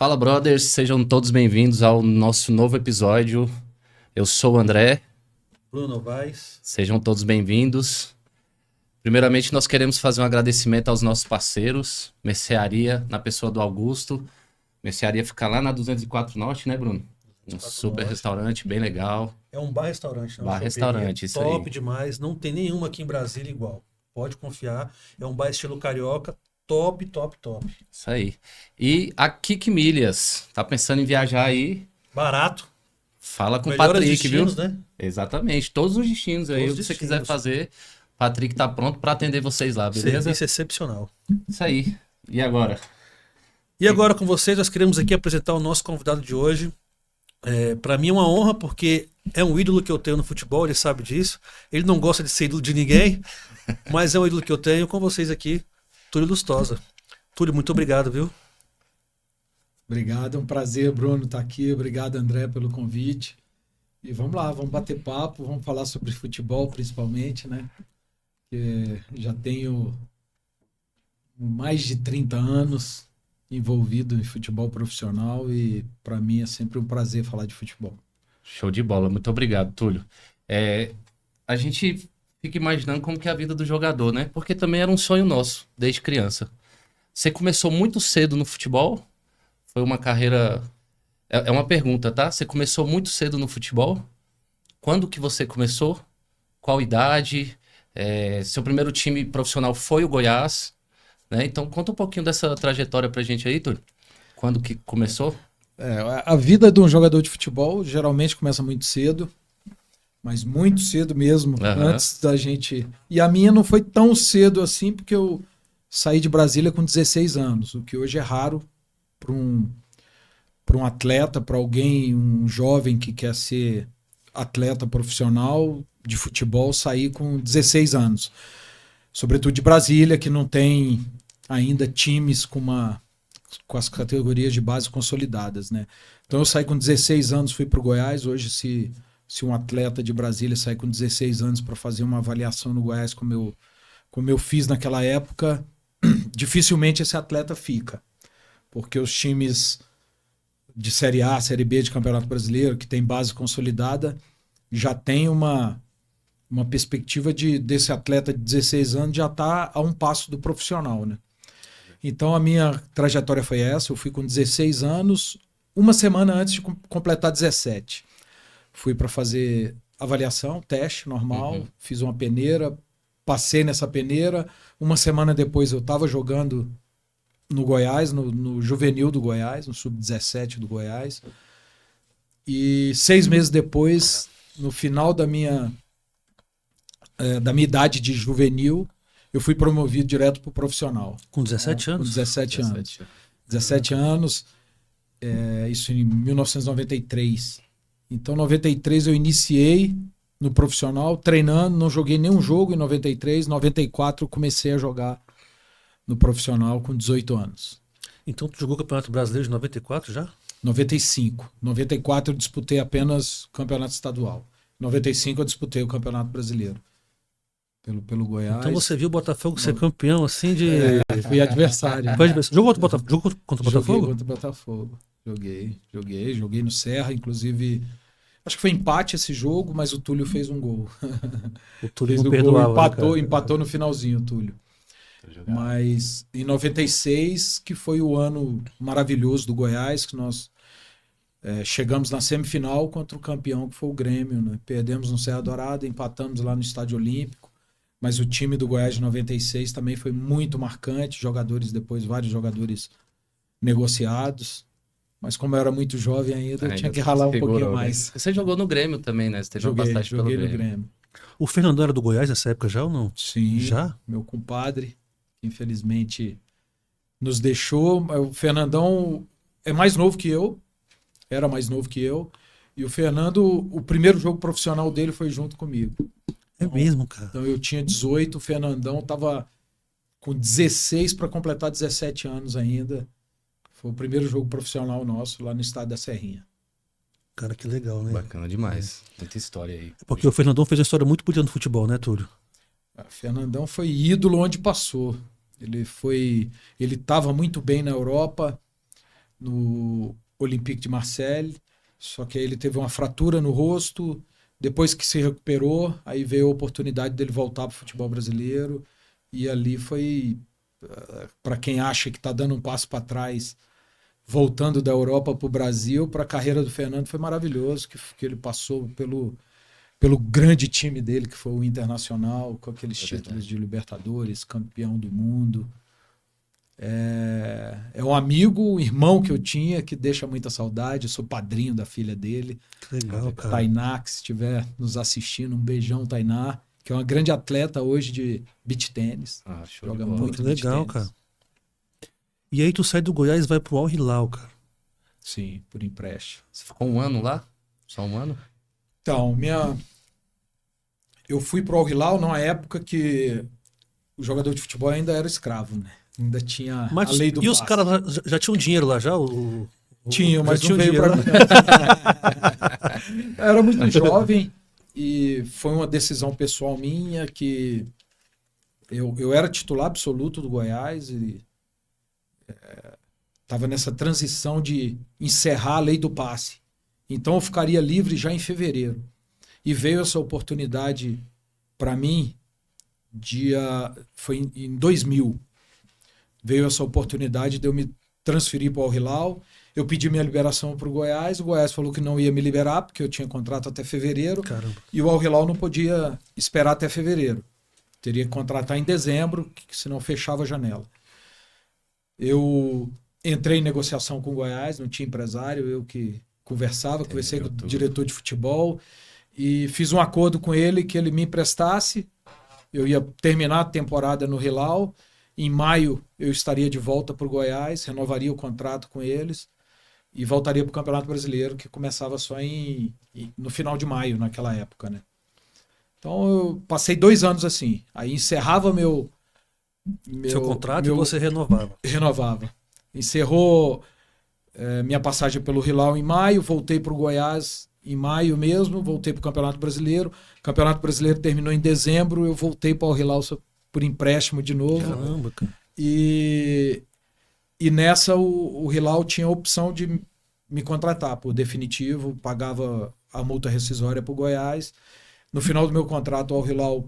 Fala, brothers, sejam todos bem-vindos ao nosso novo episódio. Eu sou o André. Bruno Novaes. Sejam todos bem-vindos. Primeiramente, nós queremos fazer um agradecimento aos nossos parceiros, Mercearia, na pessoa do Augusto. Mercearia fica lá na 204 Norte, né, Bruno? Um super restaurante, bem legal. É um bar-restaurante. Bar-restaurante, isso aí. Top demais, não tem nenhuma aqui em Brasília igual. Pode confiar, é um bar estilo carioca, top, top, top. Isso aí. E a Kik Milhas, tá pensando em viajar aí? Barato. Fala com o Melhores Patrick, viu? destinos, né? Exatamente, todos os destinos aí, Todos se os você quiser destinos. fazer, Patrick tá pronto para atender vocês lá, beleza? Serviço excepcional. Isso aí. E agora? E agora com vocês, nós queremos aqui apresentar o nosso convidado de hoje. Para mim é uma honra, porque é um ídolo que eu tenho no futebol, ele sabe disso. Ele não gosta de ser ídolo de ninguém, mas é um ídolo que eu tenho com vocês aqui, Túlio Lustosa. Túlio, muito obrigado, viu? Obrigado, é um prazer, Bruno, estar aqui. Obrigado, André, pelo convite. E vamos lá, vamos bater papo, vamos falar sobre futebol principalmente, né? Que já tenho mais de 30 anos envolvido em futebol profissional e para mim é sempre um prazer falar de futebol. Show de bola, muito obrigado, Túlio. A gente fica imaginando como que é a vida do jogador, né? Porque também era um sonho nosso, desde criança. Você começou muito cedo no futebol? Foi uma carreira... É uma pergunta, tá? Você começou muito cedo no futebol? Quando que você começou? Qual idade? Seu primeiro time profissional foi o Goiás, né? Então conta um pouquinho dessa trajetória pra gente aí, Túlio. Quando que começou? A vida de um jogador de futebol geralmente começa muito cedo, mas muito cedo mesmo, antes da gente... E a minha não foi tão cedo assim, porque eu saí de Brasília com 16 anos, o que hoje é raro para um atleta, para alguém, um jovem que quer ser atleta profissional de futebol, sair com 16 anos. Sobretudo de Brasília, que não tem ainda times com as categorias de base consolidadas, né? Então eu saí com 16 anos, fui para o Goiás. Hoje, se um atleta de Brasília sair com 16 anos para fazer uma avaliação no Goiás, como eu fiz naquela época, dificilmente esse atleta fica. Porque os times de Série A, Série B de Campeonato Brasileiro, que tem base consolidada, já tem uma perspectiva desse atleta de 16 anos já estar a um passo do profissional, né? Então a minha trajetória foi essa. Eu fui com 16 anos, uma semana antes de completar 17. Fui para fazer avaliação, teste normal, fiz uma peneira, passei nessa peneira. Uma semana depois eu estava jogando no Goiás, no juvenil do Goiás, no sub-17 do Goiás. E 6 meses depois, no final da minha idade de juvenil, eu fui promovido direto para o profissional. Com 17 anos? Com 17 anos. 17 anos, isso em 1993. Então, em 93 eu iniciei no profissional, treinando, não joguei nenhum jogo em 93. Em 94 eu comecei a jogar no profissional com 18 anos. Então tu jogou o Campeonato Brasileiro de 94 já? 95. 94 eu disputei apenas o Campeonato Estadual. 95 eu disputei o Campeonato Brasileiro. Pelo Goiás. Então você viu o Botafogo ser campeão assim de... Fui adversário. Jogou contra o Botafogo? Joguei contra o Botafogo. Joguei no Serra, inclusive... Acho que foi empate esse jogo, mas o Túlio fez um gol. O Túlio não perdoava. Empatou no finalzinho, o Túlio. Mas em 96, que foi o ano maravilhoso do Goiás, que nós chegamos na semifinal contra o campeão, que foi o Grêmio, né? Perdemos no Serra Dourada, empatamos lá no Estádio Olímpico, mas o time do Goiás de 96 também foi muito marcante, vários jogadores negociados, mas como eu era muito jovem ainda, eu tinha que ralar um pouquinho mais. Você jogou no Grêmio também, né? Você teve uma passagem pelo Joguei no Grêmio. O Fernandão era do Goiás nessa época já ou não? Sim. Já? Meu compadre, infelizmente nos deixou. O Fernandão é mais novo que eu, era mais novo que eu, e o Fernando, o primeiro jogo profissional dele foi junto comigo. É mesmo, cara? Então eu tinha 18, o Fernandão estava com 16 para completar 17 anos ainda. Foi o primeiro jogo profissional nosso lá no estádio da Serrinha. Cara, que legal, né? Bacana demais. Muita história aí. Porque o Fernandão fez uma história muito bonita no futebol, né, Túlio? O Fernandão foi ídolo onde passou. Ele estava muito bem na Europa, no Olympique de Marseille, só que aí ele teve uma fratura no rosto. Depois que se recuperou, aí veio a oportunidade dele voltar para o futebol brasileiro. E ali foi, para quem acha que está dando um passo para trás, voltando da Europa para o Brasil, para a carreira do Fernando foi maravilhoso, que ele passou pelo grande time dele, que foi o Internacional, com aqueles títulos de Libertadores, campeão do mundo. É um amigo, um irmão que eu tinha, que deixa muita saudade. Eu sou padrinho da filha dele. Que legal, cara. Tainá, que se estiver nos assistindo, um beijão, Tainá, que é uma grande atleta hoje de beach tênis. Joga muito legal, beach cara. E aí tu sai do Goiás e vai pro Al Hilal, cara. Sim, por empréstimo. Você ficou um ano lá? Só um ano? Então, eu fui pro Al Hilal numa época que o jogador de futebol ainda era escravo, né? Ainda tinha Mas, a lei do e os passe. caras já tinham dinheiro lá já? Tinha, mas já não tinha veio dinheiro pra mim. Eu era muito jovem e foi uma decisão pessoal minha que eu era titular absoluto do Goiás e estava nessa transição de encerrar a lei do passe. Então eu ficaria livre já em fevereiro. E veio essa oportunidade para mim, foi em 2000. Veio essa oportunidade de eu me transferir para o Al Hilal. Eu pedi minha liberação para o Goiás falou que não ia me liberar, porque eu tinha contrato até fevereiro. Caramba. E o Al Hilal não podia esperar até fevereiro. Teria que contratar em dezembro, que senão fechava a janela. Eu entrei em negociação com o Goiás, não tinha empresário, eu que conversei com o diretor de futebol e fiz um acordo com ele que ele me emprestasse. Eu ia terminar a temporada no Hilal. Em maio eu estaria de volta para o Goiás, renovaria o contrato com eles e voltaria para o Campeonato Brasileiro, que começava só no final de maio, naquela época, né? Então eu passei 2 anos assim. Aí encerrava seu contrato e você renovava. Renovava. Encerrou minha passagem pelo Hilal em maio, voltei para o Goiás em maio mesmo, voltei para o Campeonato Brasileiro. O Campeonato Brasileiro terminou em dezembro, eu voltei para o Hilal por empréstimo de novo. Caramba, cara. E nessa o Hilal tinha a opção de me contratar por definitivo, pagava a multa rescisória para o Goiás. No final do meu contrato, o Hilal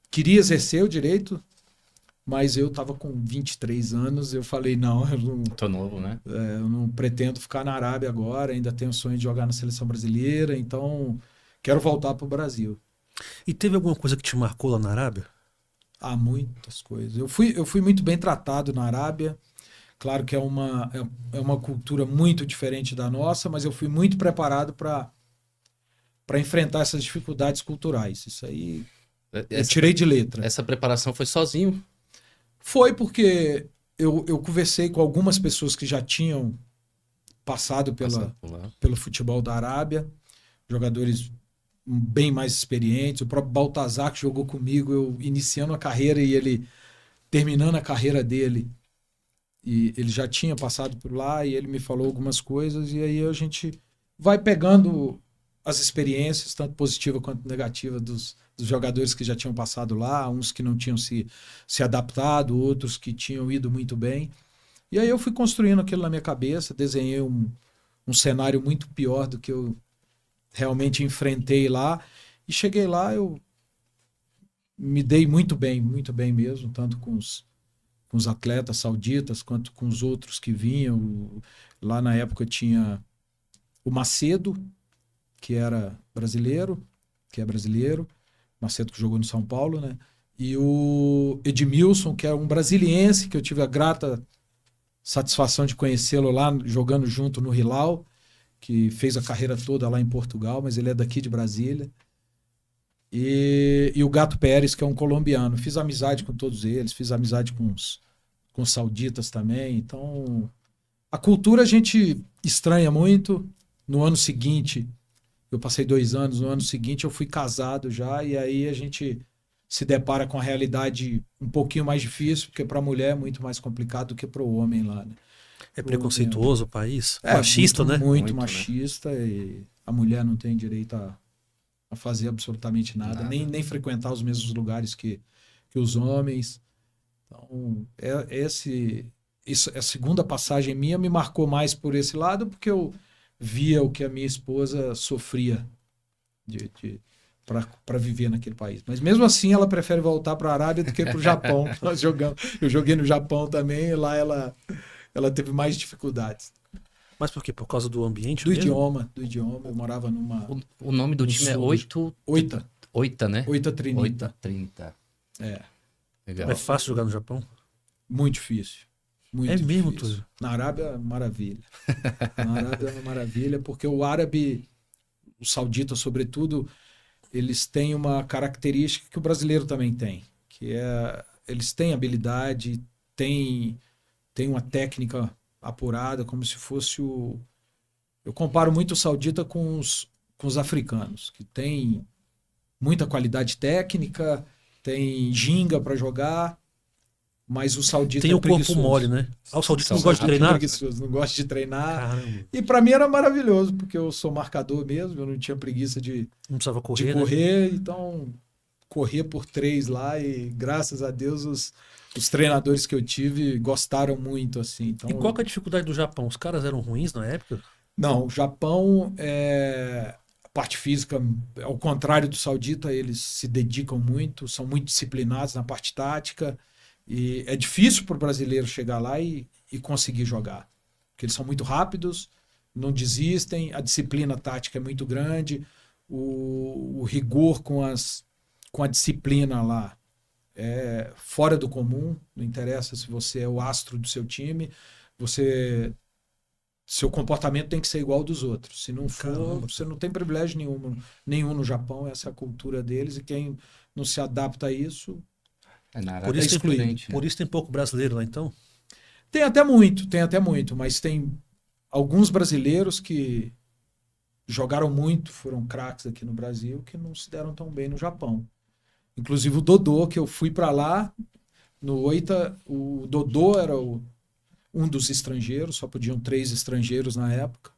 queria exercer o direito, mas eu estava com 23 anos, eu falei, não, Tô novo, né? Eu não pretendo ficar na Arábia agora, ainda tenho o sonho de jogar na seleção brasileira, então quero voltar para o Brasil. E teve alguma coisa que te marcou lá na Arábia? Há muitas coisas. Eu fui muito bem tratado na Arábia. Claro que é uma cultura muito diferente da nossa, mas eu fui muito preparado para enfrentar essas dificuldades culturais. Isso aí eu tirei de letra. Essa preparação foi sozinho? Foi porque eu conversei com algumas pessoas que já tinham passado pelo futebol da Arábia, jogadores bem mais experientes. O próprio Baltazar, que jogou comigo, eu iniciando a carreira e ele terminando a carreira dele. E ele já tinha passado por lá e ele me falou algumas coisas. E aí a gente vai pegando as experiências, tanto positiva quanto negativa, dos jogadores que já tinham passado lá, uns que não tinham se adaptado, outros que tinham ido muito bem. E aí eu fui construindo aquilo na minha cabeça, desenhei um cenário muito pior do que eu realmente enfrentei lá. E cheguei lá, eu me dei muito bem mesmo, tanto com os atletas sauditas, quanto com os outros que vinham. Lá na época tinha o Macedo, que era brasileiro, Macedo que jogou no São Paulo, né? E o Edmilson, que é um brasiliense, que eu tive a grata satisfação de conhecê-lo lá, jogando junto no Hilal, que fez a carreira toda lá em Portugal, mas ele é daqui de Brasília. E o Gato Pérez, que é um colombiano. Fiz amizade com todos eles, fiz amizade com os sauditas também. Então, a cultura a gente estranha muito. No ano seguinte, eu passei 2 anos, no ano seguinte eu fui casado já, e aí a gente se depara com a realidade um pouquinho mais difícil, porque para a mulher é muito mais complicado do que para o homem lá, né? É preconceituoso o país? É, machista, muito, né? Muito machista, né? E a mulher não tem direito a fazer absolutamente nada. Nem frequentar os mesmos lugares que os homens. Então, isso, a segunda passagem minha me marcou mais por esse lado, porque eu via o que a minha esposa sofria para viver naquele país. Mas mesmo assim ela prefere voltar para a Arábia do que para o Japão. Eu joguei no Japão também, e lá ela teve mais dificuldades. Mas por quê? Por causa do ambiente Do mesmo? idioma. Eu morava numa... O nome do No time é sul. Oita, né? Oita Trinita. 30. É, Legal. É fácil jogar no Japão? muito difícil. Muito É mesmo, difícil. Túlio? Na Arábia, maravilha. Na Arábia é uma maravilha, porque o árabe, o saudita, sobretudo, eles têm uma característica que o brasileiro também tem, que é eles têm habilidade, têm uma técnica apurada, como se fosse o... Eu comparo muito o saudita com os africanos, que tem muita qualidade técnica, tem ginga para jogar, mas o saudita Tem é o corpo preguiçoso. mole, né? Ah, o saudita São não gosta de rápidos. treinar? Preguiçoso, não gosta de treinar. Caramba, E para mim era maravilhoso, porque eu sou marcador mesmo, eu não tinha preguiça de não precisava de correr, né? correr, então corria por 3 lá e graças a Deus os treinadores que eu tive gostaram muito assim. Então, E qual que é a dificuldade do Japão? Os caras eram ruins na época? não, o Japão a parte física, ao contrário do saudita, eles se dedicam muito, são muito disciplinados na parte tática e é difícil para o brasileiro chegar lá e conseguir jogar, porque eles são muito rápidos, não desistem, a disciplina tática é muito grande, o rigor com a disciplina lá é fora do comum, não interessa se você é o astro do seu time, seu comportamento tem que ser igual ao dos outros. Se não for, Caramba. você não tem privilégio nenhum no Japão, essa é a cultura deles, e quem não se adapta a isso Na Por Arábia isso, é tem, diferente, né? por isso tem pouco brasileiro lá, então? tem até muito, mas tem alguns brasileiros que jogaram muito, foram craques aqui no Brasil, que não se deram tão bem no Japão. Inclusive o Dodô, que eu fui para lá, no Oita, o Dodô era um dos estrangeiros, só podiam 3 estrangeiros na época,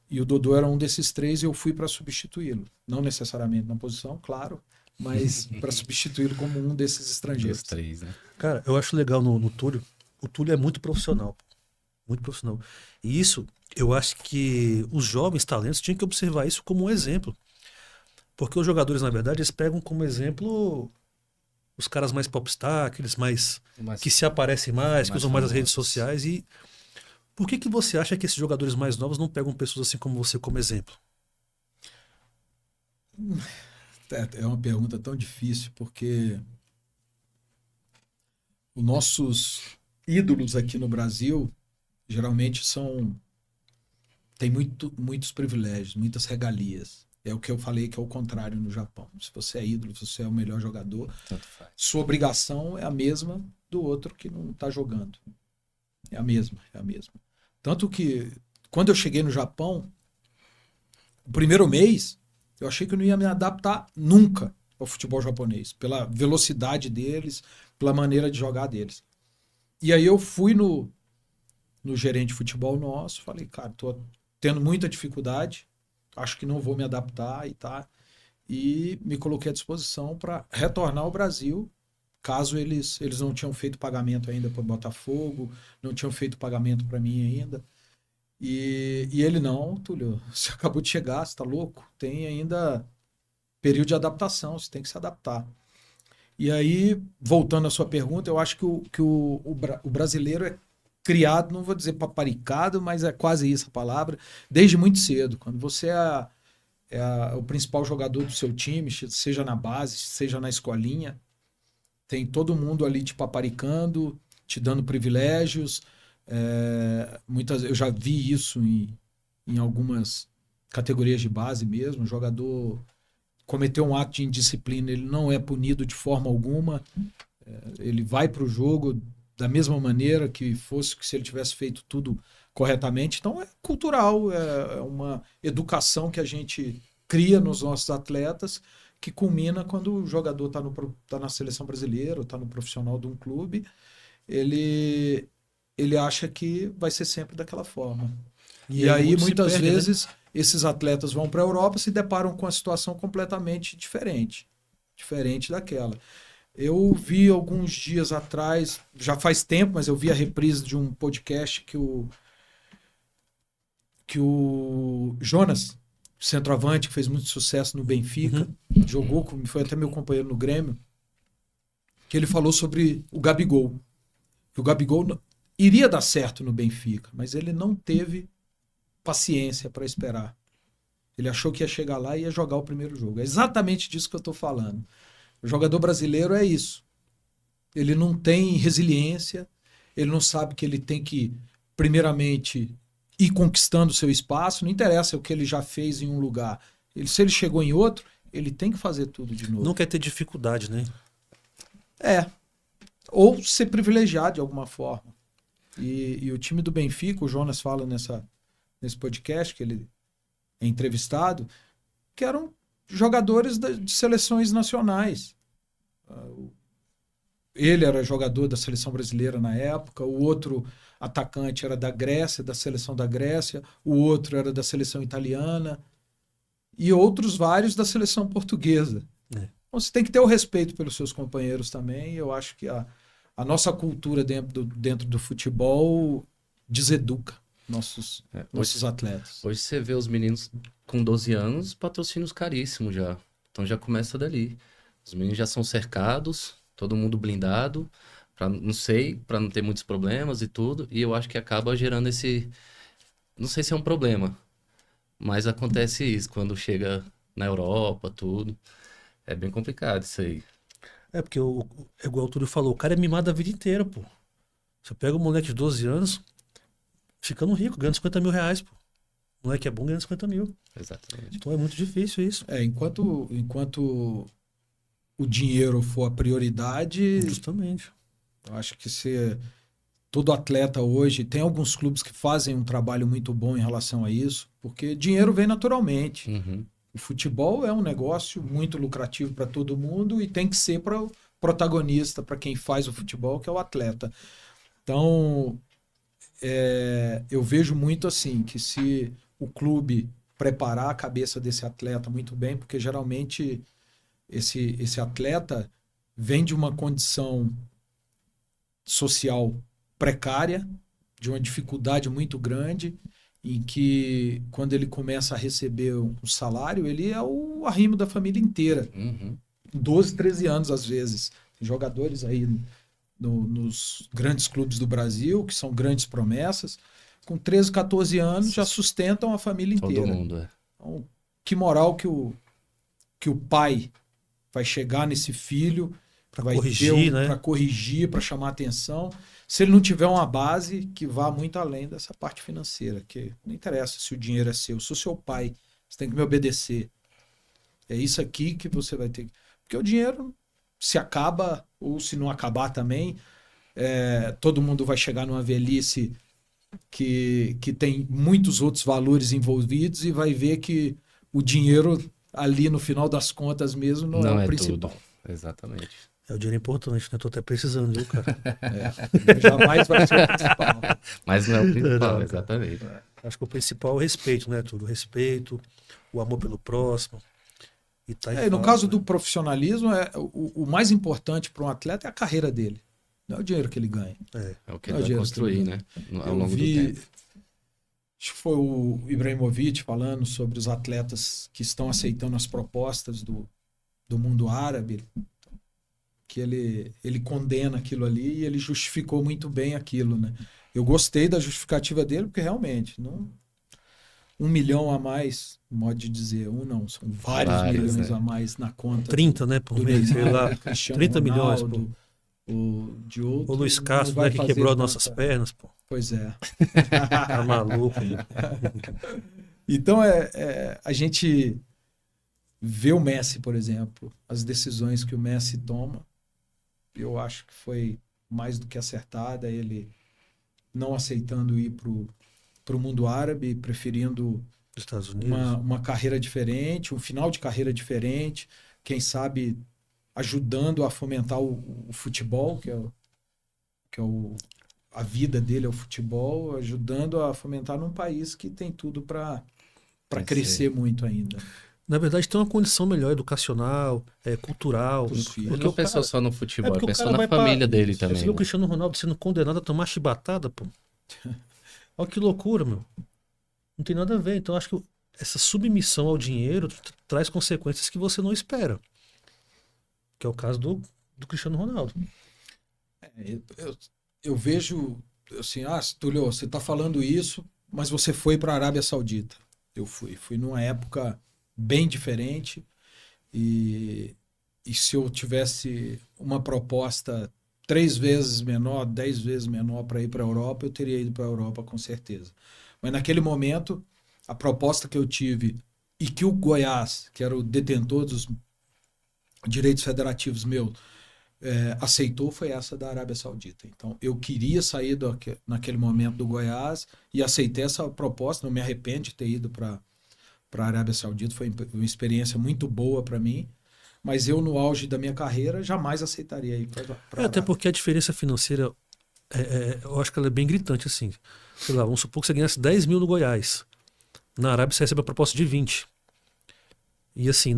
e o Dodô era um desses 3 e eu fui para substituí-lo. Não necessariamente na posição, claro, mas para substituí-lo como um desses estrangeiros. Dos 3, né? Cara, eu acho legal no Túlio. O Túlio é muito profissional. Muito profissional. E isso, eu acho que os jovens talentos tinham que observar isso como um exemplo. Porque os jogadores, na verdade, eles pegam como exemplo os caras mais popstar, aqueles mais Mas que se aparecem mais, que mais usam mais as famosos. redes sociais. E por que você acha que esses jogadores mais novos não pegam pessoas assim como você como exemplo? É uma pergunta tão difícil, porque os nossos ídolos aqui no Brasil geralmente têm muitos privilégios, muitas regalias. É o que eu falei que é o contrário no Japão. Se você é ídolo, se você é o melhor jogador, tanto faz. sua obrigação é a mesma do outro que não está jogando. É a mesma. Tanto que, quando eu cheguei no Japão, o primeiro mês, eu achei que eu não ia me adaptar nunca ao futebol japonês, pela velocidade deles, pela maneira de jogar deles. E aí eu fui no gerente de futebol nosso, falei, cara, tô tendo muita dificuldade, acho que não vou me adaptar e me coloquei à disposição para retornar ao Brasil, caso eles não tinham feito pagamento ainda para o Botafogo, não tinham feito pagamento para mim ainda. E ele, não, Túlio, você acabou de chegar, você está louco? Tem ainda período de adaptação, você tem que se adaptar. E aí, voltando à sua pergunta, eu acho que o brasileiro é criado, não vou dizer paparicado, mas é quase isso a palavra, desde muito cedo. Quando você é o principal jogador do seu time, seja na base, seja na escolinha, tem todo mundo ali te paparicando, te dando privilégios. Eu já vi isso em algumas categorias de base mesmo. O jogador cometeu um ato de indisciplina, ele não é punido de forma alguma. Ele vai para o jogo da mesma maneira que fosse se ele tivesse feito tudo corretamente. Então é cultural, é uma educação que a gente cria nos nossos atletas, que culmina quando o jogador está na seleção brasileira, está no profissional de um clube, ele acha que vai ser sempre daquela forma. E aí muitas vezes, né, esses atletas vão para a Europa e se deparam com uma situação completamente diferente daquela. Eu vi alguns dias atrás, já faz tempo, mas eu vi a reprise de um podcast que o Jonas, centroavante, que fez muito sucesso no Benfica, jogou, foi até meu companheiro no Grêmio, que ele falou sobre o Gabigol. Que o Gabigol iria dar certo no Benfica, mas ele não teve paciência para esperar. Ele achou que ia chegar lá e ia jogar o primeiro jogo. É exatamente disso que eu estou falando. O jogador brasileiro é isso. Ele não tem resiliência, ele não sabe que ele tem que, primeiramente, ir conquistando o seu espaço. Não interessa o que ele já fez em um lugar. Se ele chegou em outro, ele tem que fazer tudo de novo. Não quer ter dificuldade, né? Ou ser privilegiado de alguma forma. E o time do Benfica, o Jonas fala nesse podcast, que ele é entrevistado, que eram jogadores de seleções nacionais. Ele era jogador da seleção brasileira na época, o outro atacante era da Grécia, da seleção da Grécia, o outro era da seleção italiana e outros vários da seleção portuguesa. Então você tem que ter o respeito pelos seus companheiros também, e eu acho que a nossa cultura dentro do futebol deseduca nossos atletas. Hoje você vê os meninos com 12 anos, patrocínios caríssimos já. Então já começa dali. Os meninos já são cercados, todo mundo blindado, para não ter muitos problemas e tudo. E eu acho que acaba gerando esse... Não sei se é um problema, mas acontece isso quando chega na Europa, tudo. É bem complicado isso aí. É porque, igual o Túlio falou, o cara é mimado a vida inteira, pô. Você pega um moleque de 12 anos, ficando rico, ganhando 50 mil reais, pô. O moleque é bom ganhando 50 mil. Exatamente. Então é muito difícil isso. Enquanto o dinheiro for a prioridade... Justamente. Eu acho que todo atleta hoje... Tem alguns clubes que fazem um trabalho muito bom em relação a isso, porque dinheiro vem naturalmente. Uhum. O futebol é um negócio muito lucrativo para todo mundo e tem que ser para o protagonista, para quem faz o futebol, que é o atleta. Então, eu vejo muito assim, que se o clube preparar a cabeça desse atleta muito bem, porque geralmente esse atleta vem de uma condição social precária, de uma dificuldade muito grande, em que quando ele começa a receber um salário, ele é o arrimo da família inteira. Uhum. 12, 13 anos às vezes. Tem jogadores aí nos grandes clubes do Brasil, que são grandes promessas, com 13, 14 anos já sustentam a família inteira. Todo mundo, Então, que moral que o pai vai chegar nesse filho para corrigir, né? Para corrigir, para chamar atenção, se ele não tiver uma base que vá muito além dessa parte financeira, que não interessa se o dinheiro é seu, eu sou seu pai, você tem que me obedecer. É isso aqui que você vai ter. Porque o dinheiro se acaba, ou se não acabar também, todo mundo vai chegar numa velhice que tem muitos outros valores envolvidos e vai ver que o dinheiro ali no final das contas mesmo não é o principal. Tudo. Exatamente. O dinheiro é importante, né? Tô até precisando, viu, cara? Jamais vai ser o principal. Mas não é o principal, exatamente. Acho que o principal é o respeito, né, Túlio? O respeito, o amor pelo próximo. E no caso do profissionalismo, o mais importante para um atleta é a carreira dele. Não é o dinheiro que ele ganha. É o que ele vai construir, né? Ao longo do tempo. Acho que foi o Ibrahimovic falando sobre os atletas que estão aceitando as propostas do mundo árabe, que ele condena aquilo ali e ele justificou muito bem aquilo, né? Eu gostei da justificativa dele, porque realmente, 1 milhão a mais, modo de dizer, são vários milhões, né? A mais na conta. 30, né, por mês, sei lá. 30 Ronaldo, milhões, pô. De outro, o Luiz Castro, né, que quebrou nossas pernas, pô. Pois é. Tá maluco. Então, a gente vê o Messi, por exemplo, as decisões que o Messi toma, eu acho que foi mais do que acertada, ele não aceitando ir para o mundo árabe, preferindo Estados Unidos. Uma carreira diferente, um final de carreira diferente, quem sabe ajudando a fomentar o futebol, que é a vida dele é o futebol, ajudando a fomentar num país que tem tudo para crescer muito ainda. na verdade, tem uma condição melhor, educacional, cultural. Os filhos. Ele não pensou só no futebol, ele porque o pensou cara na vai família dele Você também. viu o Né? Cristiano Ronaldo sendo condenado a tomar chibatada, pô. Olha que loucura, meu. Não tem nada a ver. Então, acho que essa submissão ao dinheiro traz consequências que você não espera. Que é o caso do Cristiano Ronaldo. Eu vejo assim, Túlio, você está falando isso, mas você foi para a Arábia Saudita. Eu fui numa época bem diferente e se eu tivesse uma proposta 3 vezes menor, 10 vezes menor para ir para a Europa, eu teria ido para a Europa com certeza. Mas naquele momento, a proposta que eu tive e que o Goiás, que era o detentor dos direitos federativos meus, aceitou foi essa da Arábia Saudita. Então, eu queria sair naquele momento do Goiás e aceitei essa proposta. Não me arrependo de ter ido para a Arábia Saudita. Foi uma experiência muito boa para mim. Mas eu, no auge da minha carreira, jamais aceitaria ir para Até porque a diferença financeira, eu acho que ela é bem gritante, assim. Sei lá, vamos supor que você ganhasse 10 mil no Goiás. Na Arábia você recebe a proposta de 20. E assim,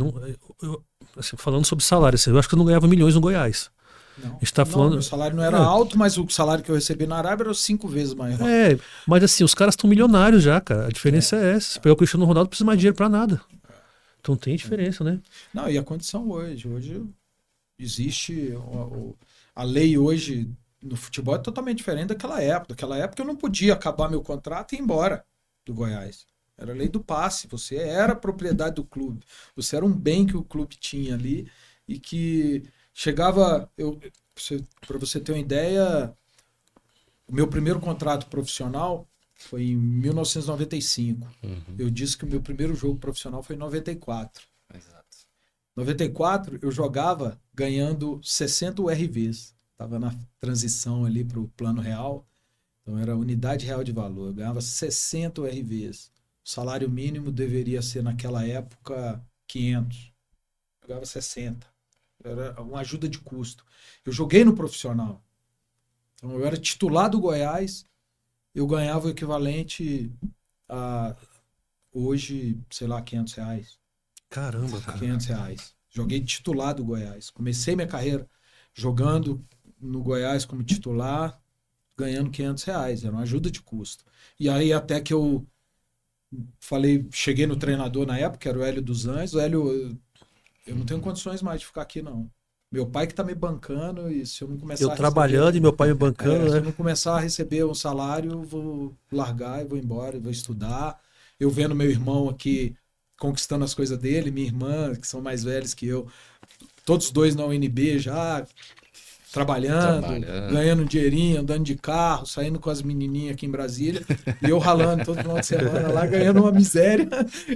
assim, falando sobre salário, assim, eu acho que eu não ganhava milhões no Goiás. Não, a gente tá falando... meu salário não era alto, mas o salário que eu recebi na Arábia era 5 vezes maior. Mas assim, os caras estão milionários já, cara. A diferença é essa. Se pegar o Cristiano Ronaldo, não precisa mais dinheiro pra nada. Então tem diferença, né? Não, e a condição hoje? Hoje existe... A lei hoje no futebol é totalmente diferente daquela época. Naquela época eu não podia acabar meu contrato e ir embora do Goiás. Era a lei do passe. Você era propriedade do clube. Você era um bem que o clube tinha ali e que chegava... Para você ter uma ideia, o meu primeiro contrato profissional foi em 1995. Eu disse que o meu primeiro jogo profissional foi em 94. Exato. 94 eu jogava ganhando 60 URVs. Estava na transição ali para o plano real. Então era unidade real de valor. Eu ganhava 60 URVs. O salário mínimo deveria ser naquela época 500. Eu ganhava 60. Era uma ajuda de custo. Eu joguei no profissional. Então eu era titular do Goiás. Eu ganhava o equivalente a hoje, sei lá, R$500. Caramba, cara. R$500. Joguei titular do Goiás. Comecei minha carreira jogando no Goiás como titular, ganhando R$500. Era uma ajuda de custo. E aí até que eu cheguei no treinador na época, que era o Hélio dos Anjos. O Hélio, eu não tenho condições mais de ficar aqui, não. Meu pai que tá me bancando, e se eu não começar Eu trabalhando e meu pai me bancando, se né? eu não começar a receber um salário, eu vou largar e vou embora, e vou estudar. Eu vendo meu irmão aqui conquistando as coisas dele, minha irmã, que são mais velhos que eu, todos dois na UNB já, trabalhando, ganhando um dinheirinho, andando de carro, saindo com as menininhas aqui em Brasília, e eu ralando todo final de semana lá, ganhando uma miséria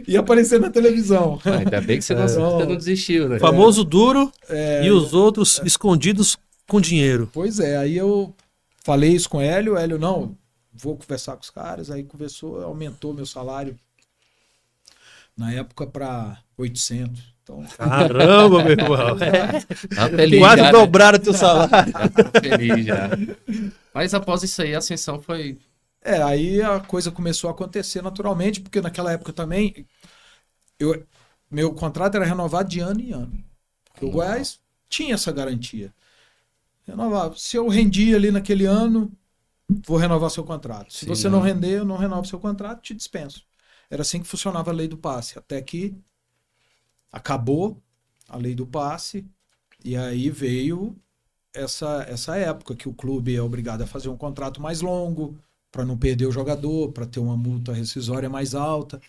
e aparecendo na televisão. Ainda bem que você não desistiu, né? Famoso duro e os outros escondidos com dinheiro. Pois é, aí eu falei isso com o Hélio, não, vou conversar com os caras, aí conversou, aumentou meu salário na época para 800. Então, caramba, meu irmão. Tá feliz Quase já, dobraram o teu salário. Já tá feliz já. Mas após isso aí, a ascensão foi... aí a coisa começou a acontecer naturalmente, porque naquela época também, meu contrato era renovado de ano em ano. Porque o Goiás tinha essa garantia. Renovava. Se eu rendia ali naquele ano, vou renovar seu contrato. Se você não render, eu não renovo seu contrato, te dispenso. Era assim que funcionava a lei do passe. Até que acabou a lei do passe e aí veio essa época que o clube é obrigado a fazer um contrato mais longo para não perder o jogador, para ter uma multa rescisória mais alta.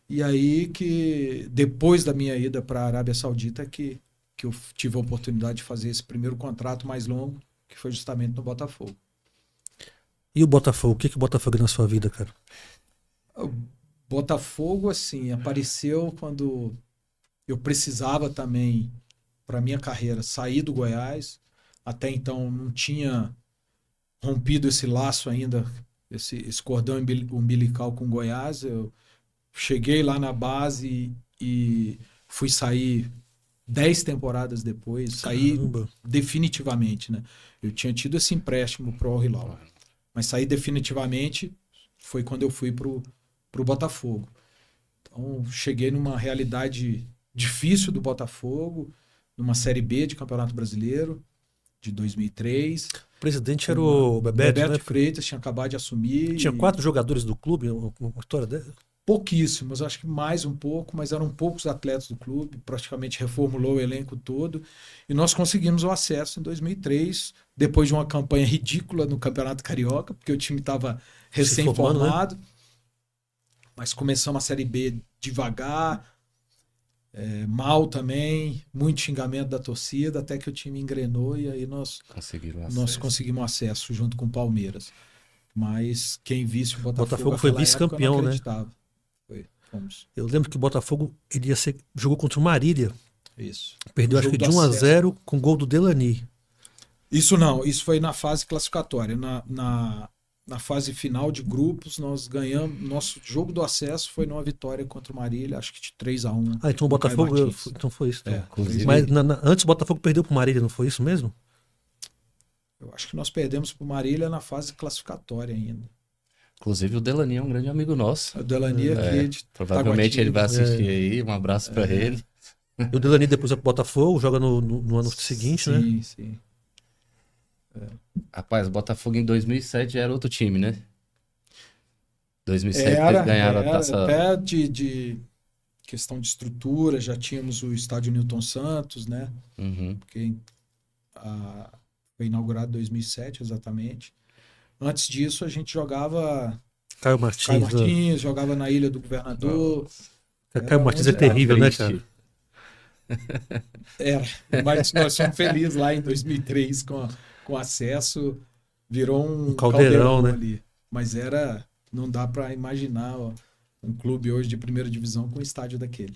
E aí que, depois da minha ida para a Arábia Saudita, que eu tive a oportunidade de fazer esse primeiro contrato mais longo, que foi justamente no Botafogo. E o Botafogo? O que o Botafogo é na sua vida, cara? O Botafogo, assim, apareceu quando eu precisava também, para minha carreira, sair do Goiás. Até então não tinha rompido esse laço ainda, esse cordão umbilical com Goiás. Eu cheguei lá na base e fui sair 10 temporadas depois, saí definitivamente, né? Eu tinha tido esse empréstimo pro Al Hilal, mas saí definitivamente foi quando eu fui pro Botafogo. Então, cheguei numa realidade difícil do Botafogo, numa Série B de Campeonato Brasileiro, de 2003. O presidente era o Bebeto, né? Freitas tinha acabado de assumir. Tinha 4 jogadores do clube, uma história dessa? Pouquíssimos, acho que mais um pouco, mas eram poucos atletas do clube, praticamente reformulou o elenco todo, e nós conseguimos o acesso em 2003, depois de uma campanha ridícula no Campeonato Carioca, porque o time estava recém-formado, né? Mas começamos a Série B devagar, mal também, muito xingamento da torcida, até que o time engrenou e aí nós conseguimos acesso junto com o Palmeiras. Mas quem visse o Botafogo foi vice-campeão, né? Fomos. Eu lembro que o Botafogo jogou contra o Marília. Isso. Perdeu acho que de 1-0 com gol do Delany. Isso foi na fase classificatória. Na fase final de grupos, nós ganhamos. Nosso jogo do acesso foi numa vitória contra o Marília, acho que de 3-1. Então o Botafogo. Então foi isso. Inclusive, mas antes o Botafogo perdeu pro Marília, não foi isso mesmo? Eu acho que nós perdemos pro Marília na fase classificatória ainda. Inclusive o Delany é um grande amigo nosso. O Delany aqui de provavelmente ele vai assistir aí. Um abraço para ele. E o Delany depois é pro Botafogo, joga no ano seguinte, né? Sim. Rapaz, o Botafogo em 2007 já era outro time, né? 2007 eles ganharam a taça. Até de questão de estrutura, já tínhamos o estádio Newton Santos, né? Porque foi inaugurado em 2007, exatamente. Antes disso, a gente jogava Caio Martins, jogava na Ilha do Governador. Caio Martins é terrível, né, cara? Mas nós fomos felizes lá em 2003 com acesso. Virou um caldeirão, né? Ali. Mas não dá para imaginar um clube hoje de primeira divisão com um estádio daquele.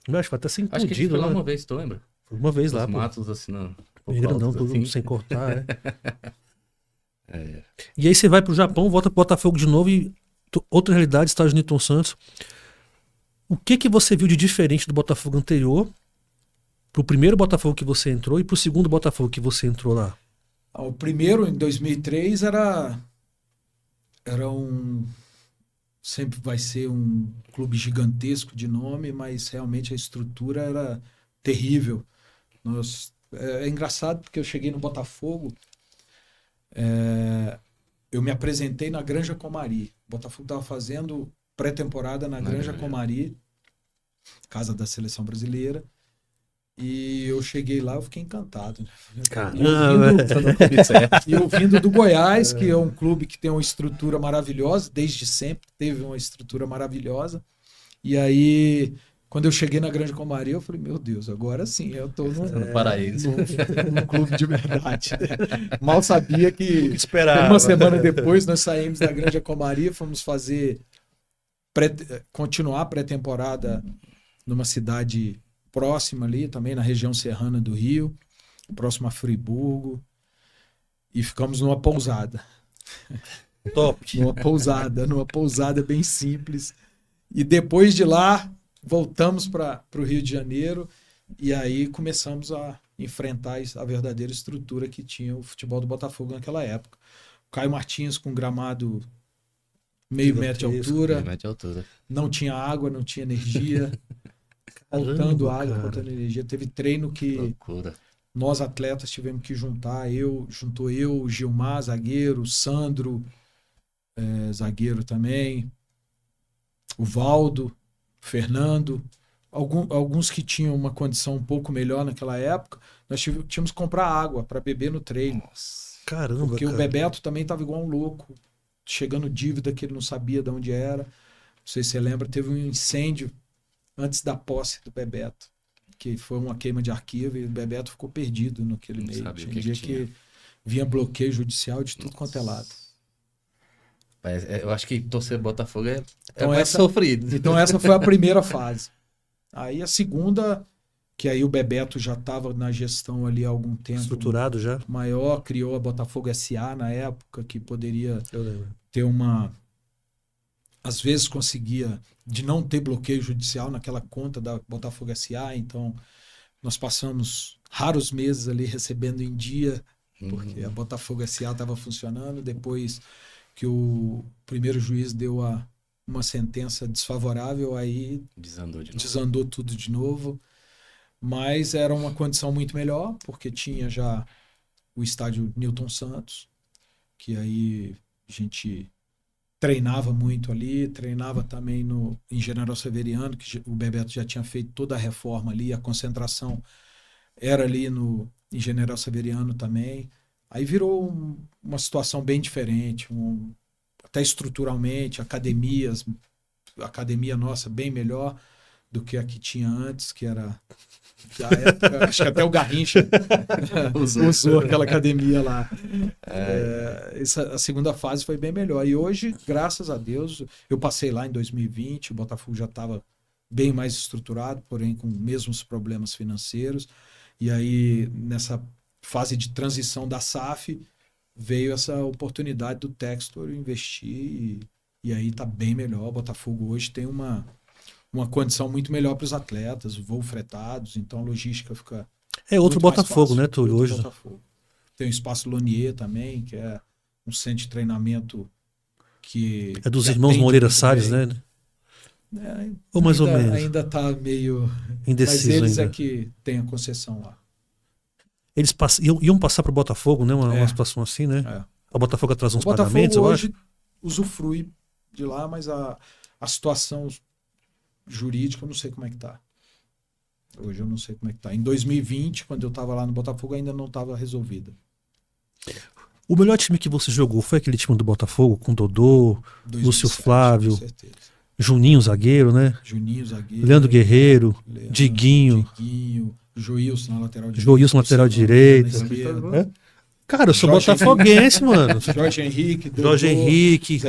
Eu acho que até ser implodido, acho que a gente foi lá uma vez, tu lembra? Foi uma vez lá, pô. Matos assinando. Grandão, tudo sem cortar, E aí você vai pro Japão, volta pro Botafogo de novo e outra realidade, estádio Newton Santos. O que você viu de diferente do Botafogo anterior pro primeiro Botafogo que você entrou e pro segundo Botafogo que você entrou lá? O primeiro, em 2003, sempre vai ser um clube gigantesco de nome, mas realmente a estrutura era terrível. É engraçado porque eu cheguei no Botafogo, eu me apresentei na Granja Comari. O Botafogo estava fazendo pré-temporada na Granja Comari, casa da seleção brasileira, e eu cheguei lá, eu fiquei encantado. E ouvindo do Goiás, que é um clube que tem uma estrutura maravilhosa, desde sempre teve uma estrutura maravilhosa, e aí quando eu cheguei na Granja Comari, eu falei, meu Deus, agora sim, eu estou no paraíso. Num clube de verdade. Mal sabia que uma semana depois nós saímos da Granja Comari, fomos continuar a pré-temporada numa cidade próxima ali, também na região serrana do Rio, próximo a Friburgo, e ficamos numa pousada. Top! numa pousada bem simples. E depois de lá, voltamos para o Rio de Janeiro e aí começamos a enfrentar a verdadeira estrutura que tinha o futebol do Botafogo naquela época. O Caio Martins com gramado meio metro de altura, não tinha água, não tinha energia, faltando água, faltando energia. Teve treino que nós atletas tivemos que juntar, juntou eu, Gilmar, zagueiro, Sandro, zagueiro também, o Valdo, Fernando, alguns que tinham uma condição um pouco melhor naquela época, nós tínhamos que comprar água para beber no treino. Nossa, caramba, porque o Bebeto também estava igual um louco, chegando dívida que ele não sabia de onde era. Não sei se você lembra, teve um incêndio antes da posse do Bebeto, que foi uma queima de arquivo e o Bebeto ficou perdido naquele meio. Tinha dia que vinha bloqueio judicial de tudo quanto é lado. Eu acho que torcer Botafogo é mais sofrido. Então essa foi a primeira fase. Aí a segunda, que aí o Bebeto já estava na gestão ali há algum tempo. Estruturado já. Maior, criou a Botafogo SA na época, que poderia ter uma... Às vezes conseguia de não ter bloqueio judicial naquela conta da Botafogo SA, então nós passamos raros meses ali recebendo em dia, porque a Botafogo SA estava funcionando, depois que o primeiro juiz deu a uma sentença desfavorável, aí desandou tudo de novo. Mas era uma condição muito melhor, porque tinha já o estádio Newton Santos, que aí a gente treinava muito ali, treinava também em General Severiano, que o Bebeto já tinha feito toda a reforma ali, a concentração era ali em General Severiano também. Aí virou uma situação bem diferente, até estruturalmente, academia nossa bem melhor do que a que tinha antes, que era da época, acho que até o Garrincha usou aquela academia lá. A segunda fase foi bem melhor. E hoje, graças a Deus, eu passei lá em 2020, o Botafogo já estava bem mais estruturado, porém com os mesmos problemas financeiros. E aí, nessa fase de transição da SAF, veio essa oportunidade do Textor investir e aí está bem melhor. O Botafogo hoje tem uma condição muito melhor para os atletas, voos fretados, então a logística fica... É outro Botafogo, né, Túlio? Hoje. Botafogo. Tem o Espaço Lonier também, que é um centro de treinamento que... É dos irmãos Moreira Salles, né? Ou mais ou menos. Ainda está meio... Indeciso. Mas eles ainda. É que tem a concessão lá. Eles iam passar para o Botafogo, né? Uma situação assim, né? O Botafogo atrasou uns pagamentos, eu acho. O Botafogo hoje usufrui de lá, mas a situação jurídica eu não sei como é que tá. Hoje eu não sei como é que tá. Em 2020, quando eu estava lá no Botafogo, ainda não estava resolvida. O melhor time que você jogou foi aquele time do Botafogo, com Dodô, 2007, Lúcio Flávio, com certeza. Juninho, zagueiro, né? Juninho, zagueiro. Leandro Guerreiro, Diguinho. Joilson na lateral direita. Joilson, lateral direita. Cara, eu sou botafoguense, mano. Jorge Henrique.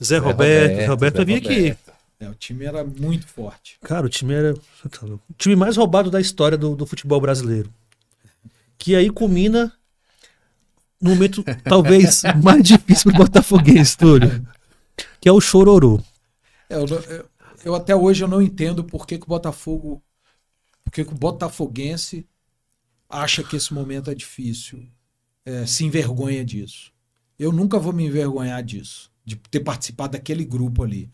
Zé Roberto vai vir aqui. O time era muito forte. Cara, o time era o time mais roubado da história do futebol brasileiro. Que aí culmina no momento talvez mais difícil pro botafoguense, Túlio. Que é o chororô. Eu até hoje eu não entendo por que o Botafogo... Por que o botafoguense acha que esse momento é difícil, se envergonha disso. Eu nunca vou me envergonhar disso, de ter participado daquele grupo ali.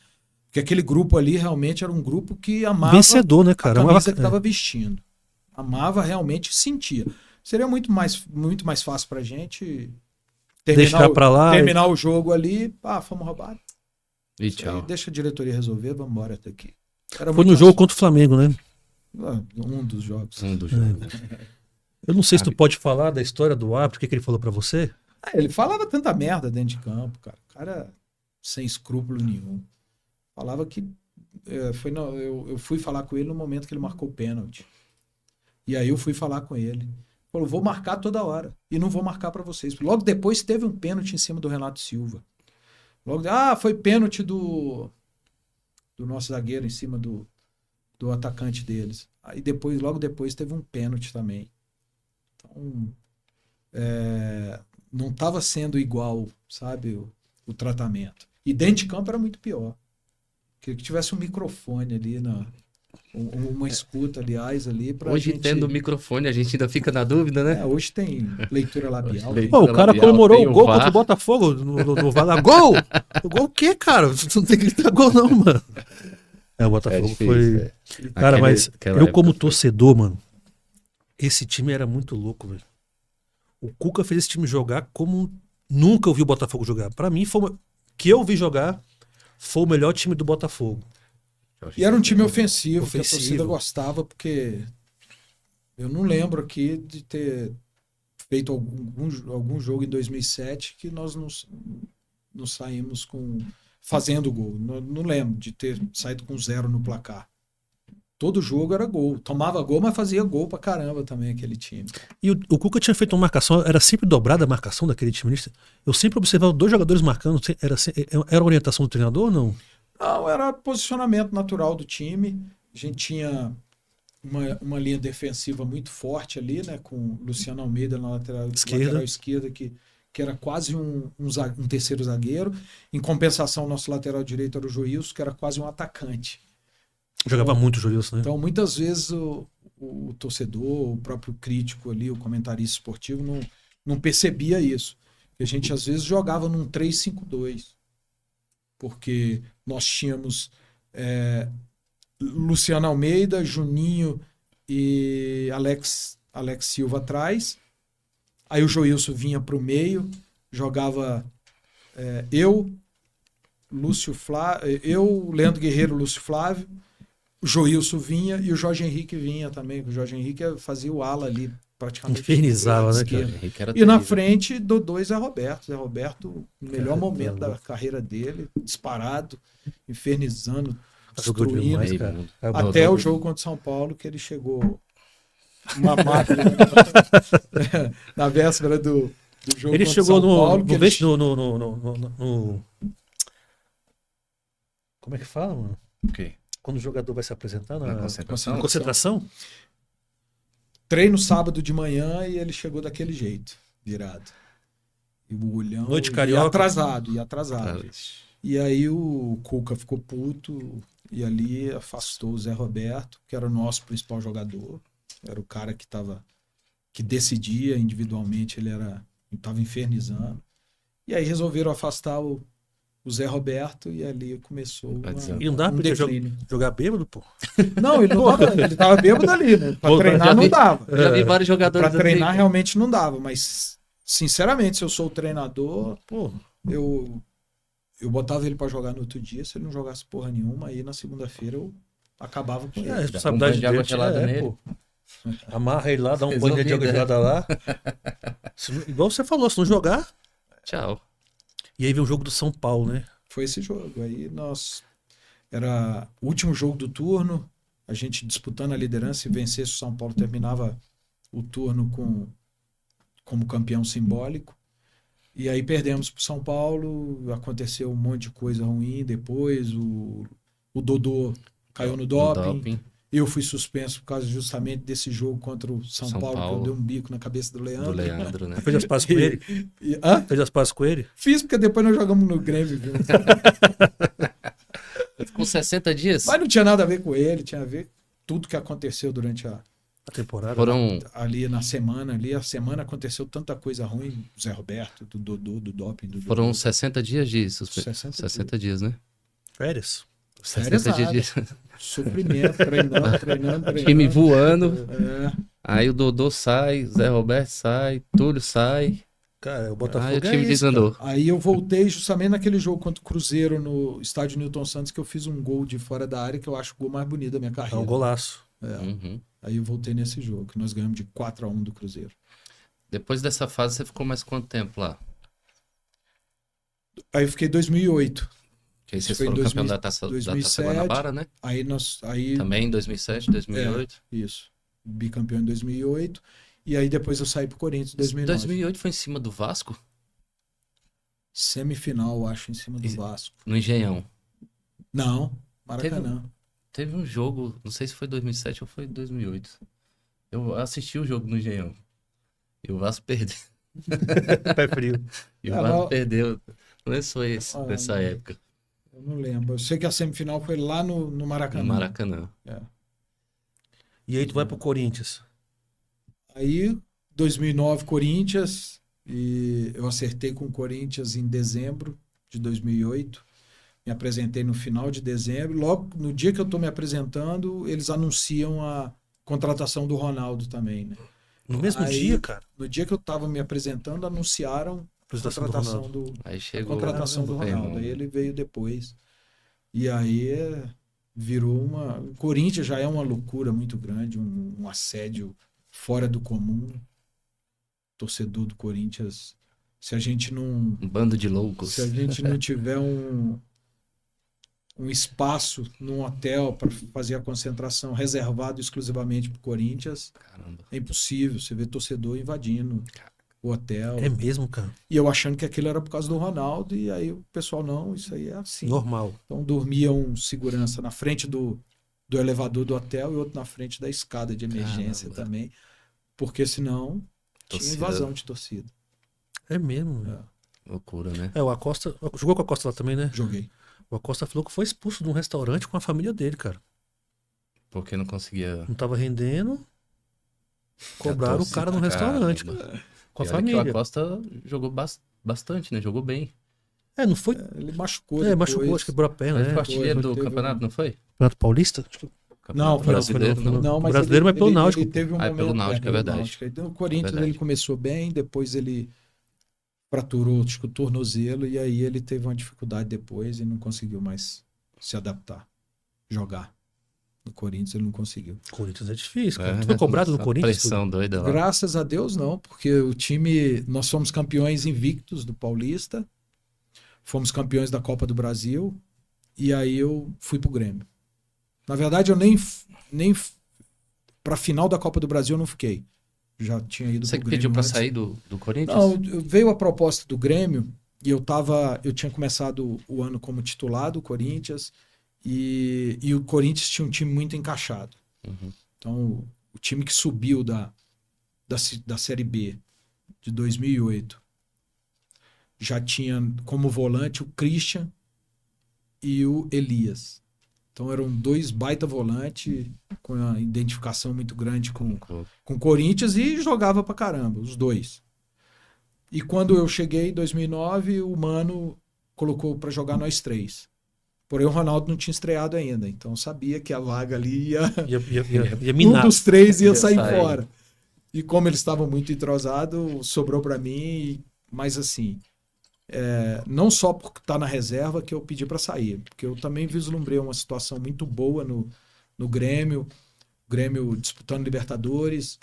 Porque aquele grupo ali realmente era um grupo que amava vencedor, né, cara? A camisa que estava vestindo. Amava realmente, sentia. Seria muito mais fácil pra gente terminar o jogo ali, fomos roubados. E tchau. Deixa a diretoria resolver, vamos embora daqui. Foi no jogo contra o Flamengo, né? Um dos jogos. Eu não sei se tu pode falar da história do árbitro, o que ele falou pra você? Ele falava tanta merda dentro de campo, cara. O cara sem escrúpulo nenhum. Falava que... eu fui falar com ele no momento que ele marcou o pênalti. E aí eu fui falar com ele. Falou, vou marcar toda hora. E não vou marcar pra vocês. Logo depois teve um pênalti em cima do Renato Silva. Foi pênalti do nosso zagueiro em cima do atacante deles. Aí logo depois teve um pênalti também. Então, não estava sendo igual, sabe, o tratamento. E dentro de campo era muito pior. Queria que tivesse um microfone ali, uma escuta, aliás, ali. Hoje, tendo o microfone, a gente ainda fica na dúvida, né? Hoje tem leitura labial. O cara comemorou o gol contra o Botafogo no VAR. Gol! O gol o quê, cara? Você não tem que gritar gol não, mano. O Botafogo foi... Cara, mas eu como torcedor, mano, esse time era muito louco, velho. O Cuca fez esse time jogar como nunca eu vi o Botafogo jogar. Pra mim, que eu vi jogar, foi o melhor time do Botafogo. E era um time ofensivo, que a torcida gostava, porque eu não lembro aqui de ter feito algum jogo em 2007 que nós não saímos fazendo gol. Não lembro de ter saído com 0 no placar. Todo jogo era gol. Tomava gol, mas fazia gol pra caramba também aquele time. E o Cuca tinha feito uma marcação, era sempre dobrada a marcação daquele time. Eu sempre observava 2 jogadores marcando. Era orientação do treinador ou não? Não, era posicionamento natural do time. A gente tinha uma linha defensiva muito forte ali, né? Com Luciano Almeida na lateral esquerda, que era quase um terceiro zagueiro. Em compensação, nosso lateral direito era o Joilson, que era quase um atacante. Jogava muito o Joilson, né? Então, muitas vezes, o torcedor, o próprio crítico ali, o comentarista esportivo, não percebia isso. A gente, às vezes, jogava num 3-5-2. Porque nós tínhamos Luciano Almeida, Juninho e Alex Silva atrás. Aí o Joilson vinha para o meio, jogava eu, Leandro Guerreiro, Lúcio Flávio, o Joilson vinha e o Jorge Henrique vinha também. O Jorge Henrique fazia o ala ali, praticamente. Infernizava, né, cara? E na frente, Dodô e Zé Roberto. Zé Roberto, no melhor momento da carreira dele, disparado, infernizando, destruindo. Demais, cara. Até o jogo contra o São Paulo, que ele chegou uma máquina na véspera do jogo ele contra chegou São Paulo. No Como é que fala, mano? Okay. Quando o jogador vai se apresentar na concentração? Concentração? Treino sábado de manhã e ele chegou daquele jeito, virado. E o olhão. Noite carioca. E atrasado. E aí o Cuca ficou puto e ali afastou o Zé Roberto, que era o nosso principal jogador. Era o cara que decidia individualmente, ele estava infernizando. E aí resolveram afastar o Zé Roberto e ali começou e não dava pra ele jogar bêbado, pô? Não, ele tava bêbado ali, né? Pra treinar não dava. Já vi vários jogadores pra treinar realmente não dava, mas sinceramente, se eu sou o treinador, pô, eu botava ele pra jogar no outro dia, se ele não jogasse porra nenhuma, aí na segunda-feira eu acabava com ele. A responsabilidade de água gelada nele. Pô. Amarra ele lá, dá um banho de água gelada lá. Igual você falou, se não jogar... Tchau. E aí veio o jogo do São Paulo, né? Foi esse jogo. Aí era o último jogo do turno, a gente disputando a liderança e vencesse o São Paulo, terminava o turno como campeão simbólico. E aí perdemos para o São Paulo, aconteceu um monte de coisa ruim depois, o Dodô caiu no doping. Eu fui suspenso por causa justamente desse jogo contra o São Paulo, que eu dei um bico na cabeça do Leandro. Né? Fez as pazes com ele? Fez as pazes com ele? Fiz, porque depois nós jogamos no Grêmio. Com 60 dias? Mas não tinha nada a ver com ele, tinha a ver tudo que aconteceu durante a temporada. Ali na semana, a semana aconteceu tanta coisa ruim, do Zé Roberto, do Dodô, do doping. Foram 60 dias de suspensão. 60 dias, né? Férias. 60 dias de... Sofrimento, treinando. Time voando. Aí o Dodô sai, Zé Roberto sai, Túlio sai. Cara, o Botafogo aí o time desandou. Aí eu voltei justamente naquele jogo contra o Cruzeiro no estádio Newton Santos, que eu fiz um gol de fora da área, que eu acho o gol mais bonito da minha carreira. É um golaço. Aí eu voltei nesse jogo, que nós ganhamos de 4-1 do Cruzeiro. Depois dessa fase, você ficou mais quanto tempo lá? Aí eu fiquei em 2008. Que aí vocês foram campeão da Taça Guanabara, né? Aí também em 2007, 2008. Isso. Bicampeão em 2008. E aí depois eu saí pro Corinthians em 2009. 2008 foi em cima do Vasco? Semifinal, acho, em cima do Vasco. No Engenhão? Não, Maracanã. Teve um jogo, não sei se foi 2007 ou foi 2008. Eu assisti o jogo no Engenhão. E o Vasco perdeu. Pé frio. E o Vasco perdeu. Não é só esse, nessa época. Eu não lembro. Eu sei que a semifinal foi lá no Maracanã. No Maracanã. E aí tu vai pro Corinthians. Aí, 2009, Corinthians. E eu acertei com o Corinthians em dezembro de 2008. Me apresentei no final de dezembro. Logo no dia que eu estou me apresentando, eles anunciam a contratação do Ronaldo também, né? No mesmo dia, cara? No dia que eu estava me apresentando, anunciaram a contratação do Ronaldo. Aí ele veio depois. E aí virou uma... O Corinthians já é uma loucura muito grande, um assédio fora do comum. Torcedor do Corinthians, se a gente não... Um bando de loucos. Se a gente não tiver um espaço num hotel para fazer a concentração reservado exclusivamente para o Corinthians, caramba, é impossível. Você vê torcedor invadindo o hotel. É mesmo, cara? E eu achando que aquilo era por causa do Ronaldo, e aí o pessoal, não, isso aí é assim. Normal. Então dormia um segurança na frente do elevador do hotel e outro na frente da escada de emergência também, porque senão tinha invasão de torcida. É mesmo? Loucura, né? O Acosta... Jogou com o Acosta lá também, né? Joguei. O Acosta falou que foi expulso de um restaurante com a família dele, cara. Porque não conseguia... Não tava rendendo. Cobraram o cara no restaurante, cara. Com a família. Que o Acosta jogou bastante, né? Jogou bem. Não foi. Ele machucou Machucou, acho que quebrou a perna. Ele foi artilheiro do teve campeonato, não foi? Campeonato Paulista? Acho que Não, Campeonato foi brasileiro, não. Não, mas brasileiro, mas pelo Náutico. ele teve um Pelo momento, Náutico, é pelo verdade. Náutico. Aí, no Corinthians verdade. ele começou bem, depois ele fraturou, acho que o tornozelo, e aí ele teve uma dificuldade depois e não conseguiu mais se adaptar, jogar. No Corinthians ele não conseguiu. Corinthians é difícil, cara. Tu foi cobrado no essa Corinthians? Pressão doida lá. Graças a Deus não, porque o time, nós somos campeões invictos do Paulista, fomos campeões da Copa do Brasil, e aí eu fui pro Grêmio. Na verdade eu nem pra final da Copa do Brasil eu não fiquei. Já tinha ido Você pro que Grêmio pediu pra antes. sair do Corinthians? Não, veio a proposta do Grêmio e eu tinha começado o ano como titular do Corinthians e o Corinthians tinha um time muito encaixado. Uhum. Então, o time que subiu da Série B de 2008 já tinha como volante o Christian e o Elias. Então eram dois baita volantes com uma identificação muito grande com o Corinthians e jogava pra caramba, os dois. E quando eu cheguei em 2009, o Mano colocou pra jogar nós três. Porém o Ronaldo não tinha estreado ainda, então eu sabia que a vaga ali ia minar. um dos três ia sair sair. fora. E como eles estavam muito entrosados, sobrou pra mim, mas assim, não só por estar na reserva que eu pedi para sair, porque eu também vislumbrei uma situação muito boa no Grêmio, o Grêmio disputando Libertadores,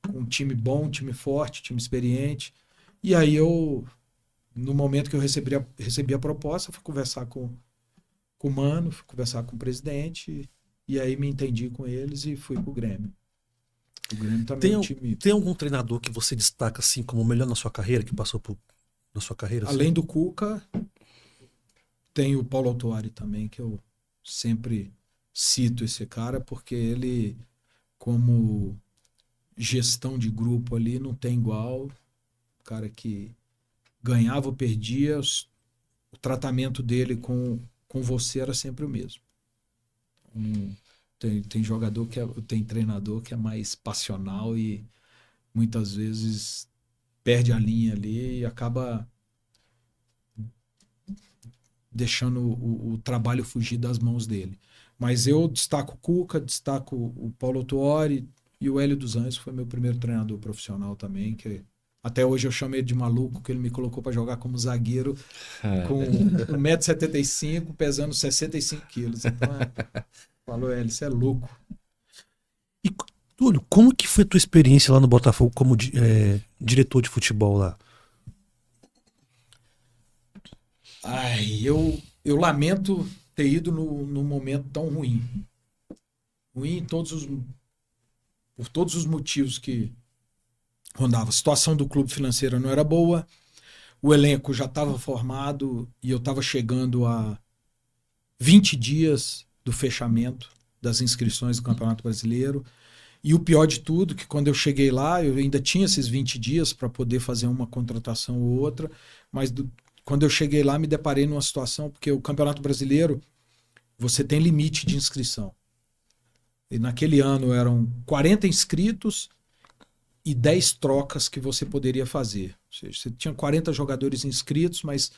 com um time bom, um time forte, time experiente. E aí no momento que eu recebi a proposta, fui conversar com o Mano, fui conversar com o presidente, e aí me entendi com eles e fui pro Grêmio. O Grêmio também é um time... Tem algum treinador que você destaca assim como o melhor na sua carreira, que passou na sua carreira? Assim? Além do Cuca, tem o Paulo Autuori também, que eu sempre cito esse cara, porque ele, como gestão de grupo ali, não tem igual. O cara que ganhava ou perdia, o tratamento dele com você era sempre o mesmo. Tem jogador tem treinador que é mais passional e muitas vezes perde a linha ali e acaba deixando o trabalho fugir das mãos dele. Mas eu destaco o Cuca, destaco o Paulo Autuori e o Hélio dos Anjos, foi meu primeiro treinador profissional também, que até hoje eu chamo ele de maluco, que ele me colocou para jogar como zagueiro com 1,75 m, pesando 65 quilos. Então, falou, Hélio, você é louco. E, Túlio, como que foi a tua experiência lá no Botafogo como diretor de futebol lá? Eu lamento ter ido num momento tão ruim. Ruim por todos os motivos que rondava. A situação do clube financeira não era boa, o elenco já estava formado e eu estava chegando a 20 dias do fechamento das inscrições do Campeonato Brasileiro. E o pior de tudo, que quando eu cheguei lá, eu ainda tinha esses 20 dias para poder fazer uma contratação ou outra, mas quando eu cheguei lá, me deparei numa situação, porque o Campeonato Brasileiro, você tem limite de inscrição. E naquele ano eram 40 inscritos e 10 trocas que você poderia fazer. Ou seja, você tinha 40 jogadores inscritos, mas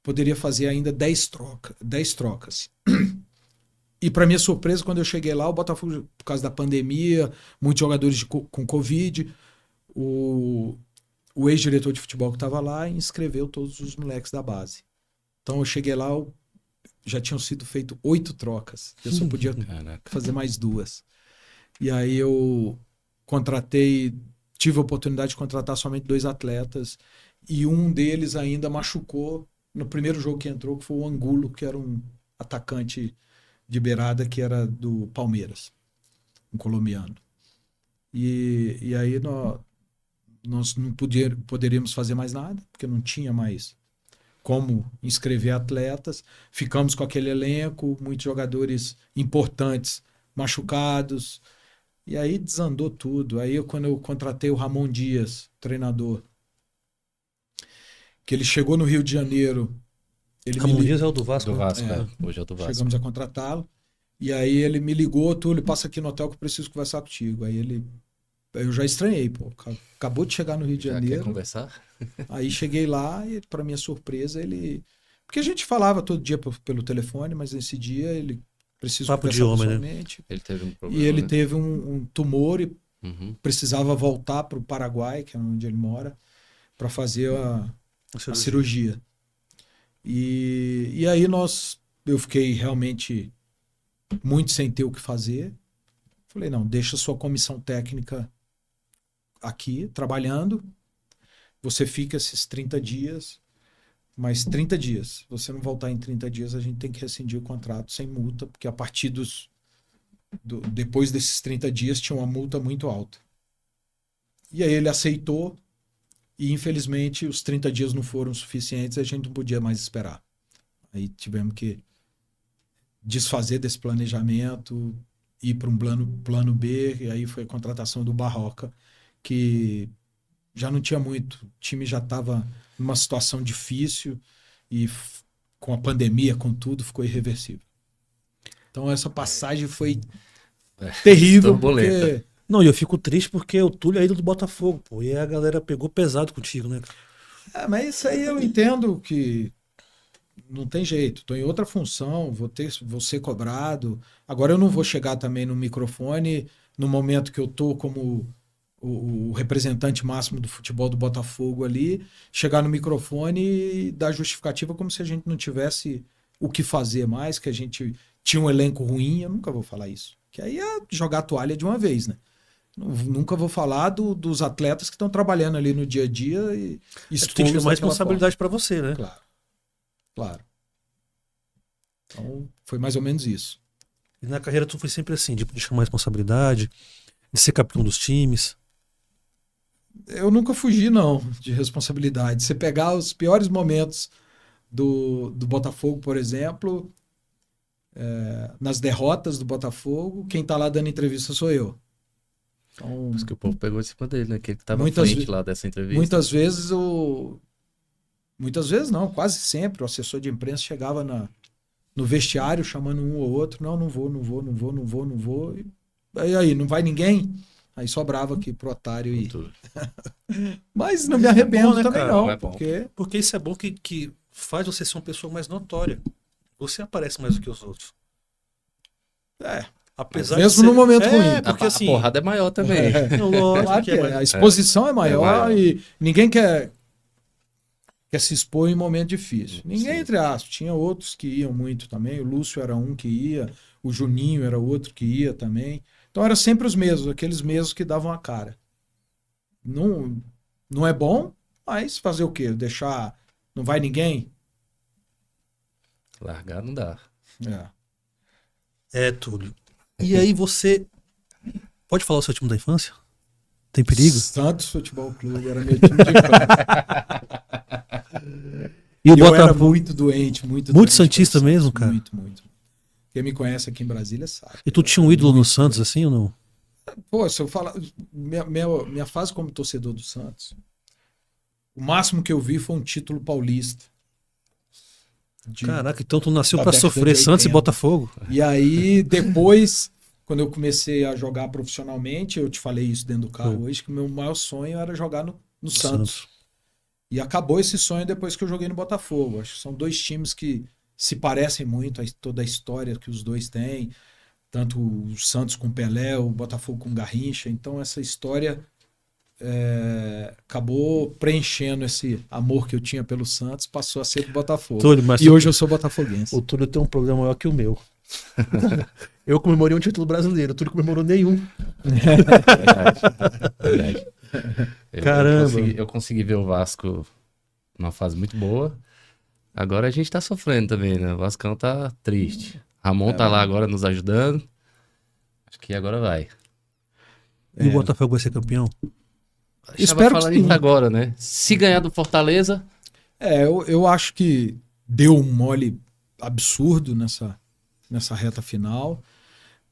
poderia fazer ainda 10 trocas. E para minha surpresa, quando eu cheguei lá, o Botafogo, por causa da pandemia, muitos jogadores com Covid, o ex-diretor de futebol que estava lá inscreveu todos os moleques da base. Então eu cheguei lá, já tinham sido feitas 8 trocas. Eu só podia fazer mais 2. E aí eu tive a oportunidade de contratar somente 2 atletas e um deles ainda machucou no primeiro jogo que entrou, que foi o Angulo, que era um atacante de beirada que era do Palmeiras, um colombiano. E aí nós não poderíamos fazer mais nada, porque não tinha mais como inscrever atletas. Ficamos com aquele elenco, muitos jogadores importantes machucados, e aí desandou tudo. Aí quando eu contratei o Ramon Dias, treinador, que ele chegou no Rio de Janeiro. Ramon Dias é o do Vasco? Do Vasco, hoje é o do Vasco. Chegamos a contratá-lo. E aí ele me ligou, Túlio, passa aqui no hotel que eu preciso conversar contigo. Aí ele Eu já estranhei, pô. Acabou de chegar no Rio de Já quer Janeiro. conversar? Aí cheguei lá e, para minha surpresa, ele... Porque a gente falava todo dia pelo telefone, mas nesse dia ele precisou Papo de conversar homem, né? pessoalmente. Ele teve um problema, E ele né? teve um tumor e Uhum. precisava voltar para o Paraguai, que é onde ele mora, para fazer a cirurgia. E aí eu fiquei realmente muito sem ter o que fazer. Falei, não, deixa a sua comissão técnica aqui, trabalhando. Você fica esses 30 dias, mas 30 dias. Se você não voltar em 30 dias, a gente tem que rescindir o contrato sem multa, porque a partir depois desses 30 dias tinha uma multa muito alta. E aí ele aceitou e, infelizmente, os 30 dias não foram suficientes, a gente não podia mais esperar. Aí tivemos que desfazer desse planejamento, ir para um plano B, e aí foi a contratação do Barroca, que já não tinha muito. O time já estava numa situação difícil e com a pandemia, com tudo, ficou irreversível. Então essa passagem foi terrível, turbulenta. porque... Não, e eu fico triste porque o Túlio é ídolo do Botafogo, pô. E a galera pegou pesado contigo, né? Mas isso aí eu entendo que não tem jeito. Estou em outra função, vou ser cobrado. Agora eu não vou chegar também no microfone no momento que eu estou como o representante máximo do futebol do Botafogo ali, chegar no microfone e dar justificativa como se a gente não tivesse o que fazer mais, que a gente tinha um elenco ruim. Eu nunca vou falar isso. Que aí é jogar a toalha de uma vez, né? Nunca vou falar dos atletas que estão trabalhando ali no dia a dia e Tu tem que ter uma responsabilidade para você, né? Claro. Claro. Então, foi mais ou menos isso. E na carreira tu foi sempre assim, de chamar responsabilidade, de ser capitão dos times. Eu nunca fugi, não, de responsabilidade. Você pegar os piores momentos do Botafogo, por exemplo, nas derrotas do Botafogo, quem tá lá dando entrevista sou eu. Então, Por isso que o povo pegou em cima dele, né? Que ele tava à Muitas frente ve- lá dessa entrevista. muitas vezes Muitas vezes não, quase sempre o assessor de imprensa chegava no vestiário chamando um ou outro, não vou. E aí, não vai ninguém? Aí sobrava aqui pro otário ir. Tudo. Mas não me arrependo né, também cara? não, É bom. porque Porque isso é bom que faz você ser uma pessoa mais notória. Você aparece mais do que os outros. Apesar mesmo de ser... no momento ruim. Porque a assim... porrada é maior também. Não, lógico Claro que que é, é. mas- A exposição é maior maior. e ninguém quer se expor em momento difícil. Ninguém, Sim. entre aspas. Tinha outros que iam muito também. O Lúcio era um que ia, o Juninho era outro que ia também. Então eram sempre os mesmos, aqueles mesmos que davam a cara. Não é bom, mas fazer o quê? Deixar... Não vai ninguém? Largar não dá. É. Túlio. E aí você... Pode falar o seu time da infância? Tem perigo? Santos Futebol Clube era meu time de campo. E o Eu era Botafogo... muito doente, muito Muito doente santista pelo mesmo, Santos, cara? Muito. Quem me conhece aqui em Brasília sabe. E tu tinha um ídolo no Santos, assim, ou não? Pô, se eu falar... Minha fase como torcedor do Santos, o máximo que eu vi foi um título paulista. Caraca, então tu nasceu da pra década sofrer de Santos e 80. Botafogo. E aí, depois, quando eu comecei a jogar profissionalmente, eu te falei isso dentro do carro hoje, que o meu maior sonho era jogar no Santos. E acabou esse sonho depois que eu joguei no Botafogo. Acho que são dois times que se parecem muito, toda a história que os dois têm. Tanto o Santos com Pelé, o Botafogo com Garrincha. Então essa história acabou preenchendo esse amor que eu tinha pelo Santos, passou a ser do Botafogo. Túlio, mas E hoje eu sou botafoguense. o Túlio tem um problema maior que o meu. Eu comemorei um título brasileiro, o Túlio comemorou nenhum. Verdade. Caramba. Eu consegui ver o Vasco numa fase muito boa. Agora a gente tá sofrendo também, né? O Vascão tá triste. Ramon tá lá agora nos ajudando. Acho que agora vai. E o Botafogo vai ser campeão? Espero que falar sim. isso agora, né? Se ganhar do Fortaleza, Eu acho que deu um mole absurdo nessa reta final,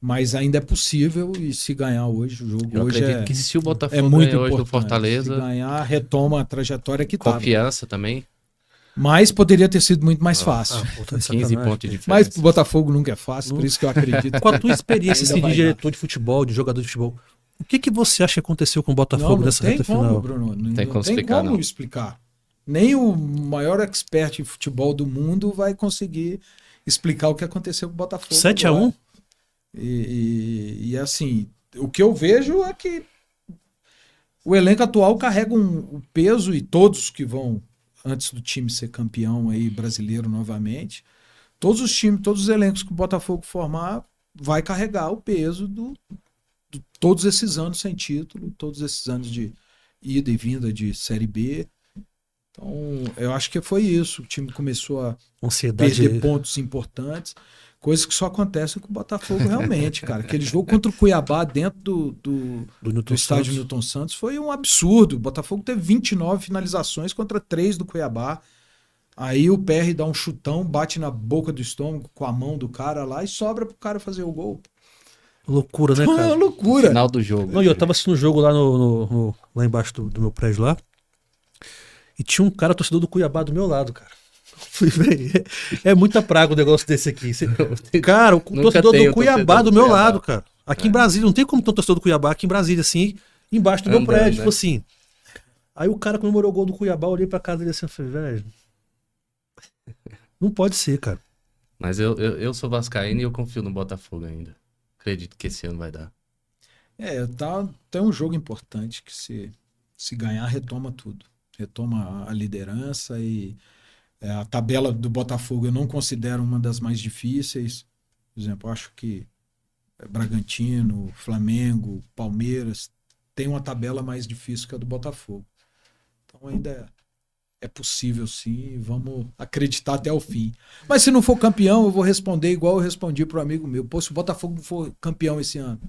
mas ainda é possível e se ganhar hoje, o jogo eu hoje acredito que se o é Botafogo muito ganhar hoje do importante. Fortaleza, Se ganhar, retoma a trajetória que estava. confiança também, Mas poderia ter sido muito mais fácil. Pô, tá de 15 sacanagem. pontos de Mas diferença. pro Botafogo nunca é fácil, por isso que eu acredito. Com a tua experiência Ainda assim, de vai diretor de futebol, de jogador de futebol, O que você acha que aconteceu com o Botafogo não nessa tem reta como, final? Bruno. Não Tem como tem explicar, como não. explicar. Nem o maior expert em futebol do mundo vai conseguir explicar o que aconteceu com o Botafogo. 7-1? E assim, o que eu vejo é que o elenco atual carrega o peso, e todos que vão, antes do time ser campeão aí brasileiro novamente, todos os times, todos os elencos que o Botafogo formar, vai carregar o peso de todos esses anos sem título, todos esses anos de ida e vinda de Série B. Então, eu acho que foi isso. O time começou a Ansiedade. perder pontos importantes, coisas que só acontecem com o Botafogo realmente, cara. Aquele jogo contra o Cuiabá dentro do estádio Newton Santos foi um absurdo. O Botafogo teve 29 finalizações contra 3 do Cuiabá. Aí o PR dá um chutão, bate na boca do estômago com a mão do cara lá e sobra pro cara fazer o gol. Loucura, né, Então, é cara? uma loucura. Final do jogo. Não, e eu tava assistindo o jogo lá, lá embaixo do meu prédio lá. E tinha um cara torcedor do Cuiabá do meu lado, cara. Eu falei, velho, é muita praga um negócio desse aqui. Cara, o torcedor do Cuiabá do meu lado, cara. Aqui em Brasília, não tem como ter um torcedor do Cuiabá aqui em Brasília, assim, embaixo do meu prédio, tipo assim. Aí o cara comemorou o gol do Cuiabá, eu olhei pra casa dele assim, eu falei, velho, não pode ser, cara. Mas eu sou vascaíno e eu confio no Botafogo ainda. Acredito que esse ano vai dar. Tem um jogo importante que se ganhar, retoma tudo. Retoma a liderança e a tabela do Botafogo eu não considero uma das mais difíceis. Por exemplo, eu acho que Bragantino, Flamengo, Palmeiras tem uma tabela mais difícil que a do Botafogo. Então ainda é possível sim, vamos acreditar até o fim. Mas se não for campeão, eu vou responder igual eu respondi pro amigo meu. Pô, se o Botafogo não for campeão esse ano,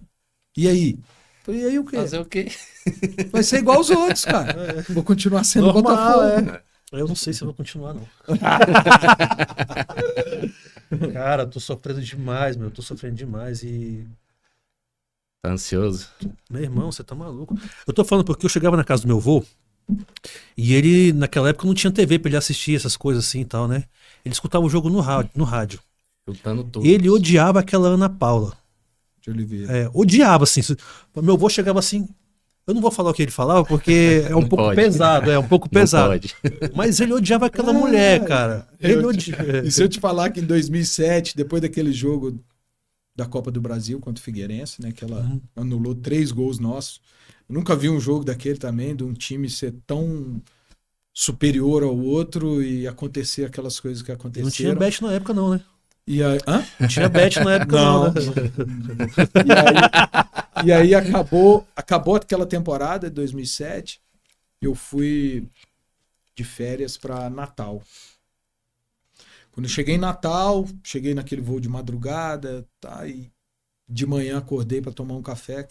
e aí? E aí o quê? Fazer o quê? Vai ser igual os outros, cara. Vou continuar sendo Normal, Botafogo. Eu não sei se eu vou continuar, não. Cara, tô sofrendo demais, meu. Tô sofrendo demais e... Tá ansioso? Meu irmão, você tá maluco. Eu tô falando porque eu chegava na casa do meu avô e ele, naquela época, não tinha TV pra ele assistir essas coisas assim e tal, né? Ele escutava o jogo no rádio. Chutando tudo. Ele odiava aquela Ana Paula. De Oliveira. Odiava, assim. Meu avô chegava assim... Eu não vou falar o que ele falava porque é um Não pouco pode. pesado, é um pouco pesado. Não pode. Mas ele odiava aquela mulher, cara. E se eu te falar que em 2007, depois daquele jogo da Copa do Brasil contra o Figueirense, né, que ela anulou 3 gols nossos, eu nunca vi um jogo daquele também, de um time ser tão superior ao outro e acontecer aquelas coisas que aconteceram. Não tinha bet na época não, né? E aí, Não tinha bet na época não, né? E aí acabou aquela temporada de 2007, eu fui de férias para Natal. Quando eu cheguei em Natal, cheguei naquele voo de madrugada, tá, e de manhã acordei para tomar um café,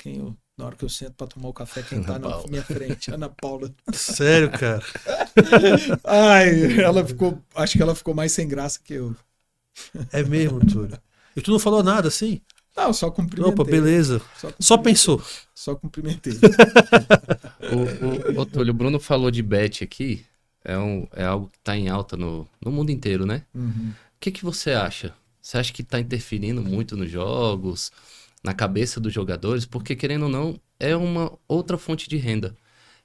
na hora que eu sento para tomar o café, quem tá na minha frente? Ana Paula. Sério, cara? Ai, acho que ela ficou mais sem graça que eu. É mesmo, Túlio. E tu não falou nada assim? Não, só cumprimentei. Opa, beleza. Só pensou. Só cumprimentei. Ô, Túlio, o Bruno falou de bet aqui. É algo que tá em alta no mundo inteiro, né? Uhum. O que você acha? Você acha que tá interferindo muito nos jogos, na cabeça dos jogadores? Porque, querendo ou não, é uma outra fonte de renda.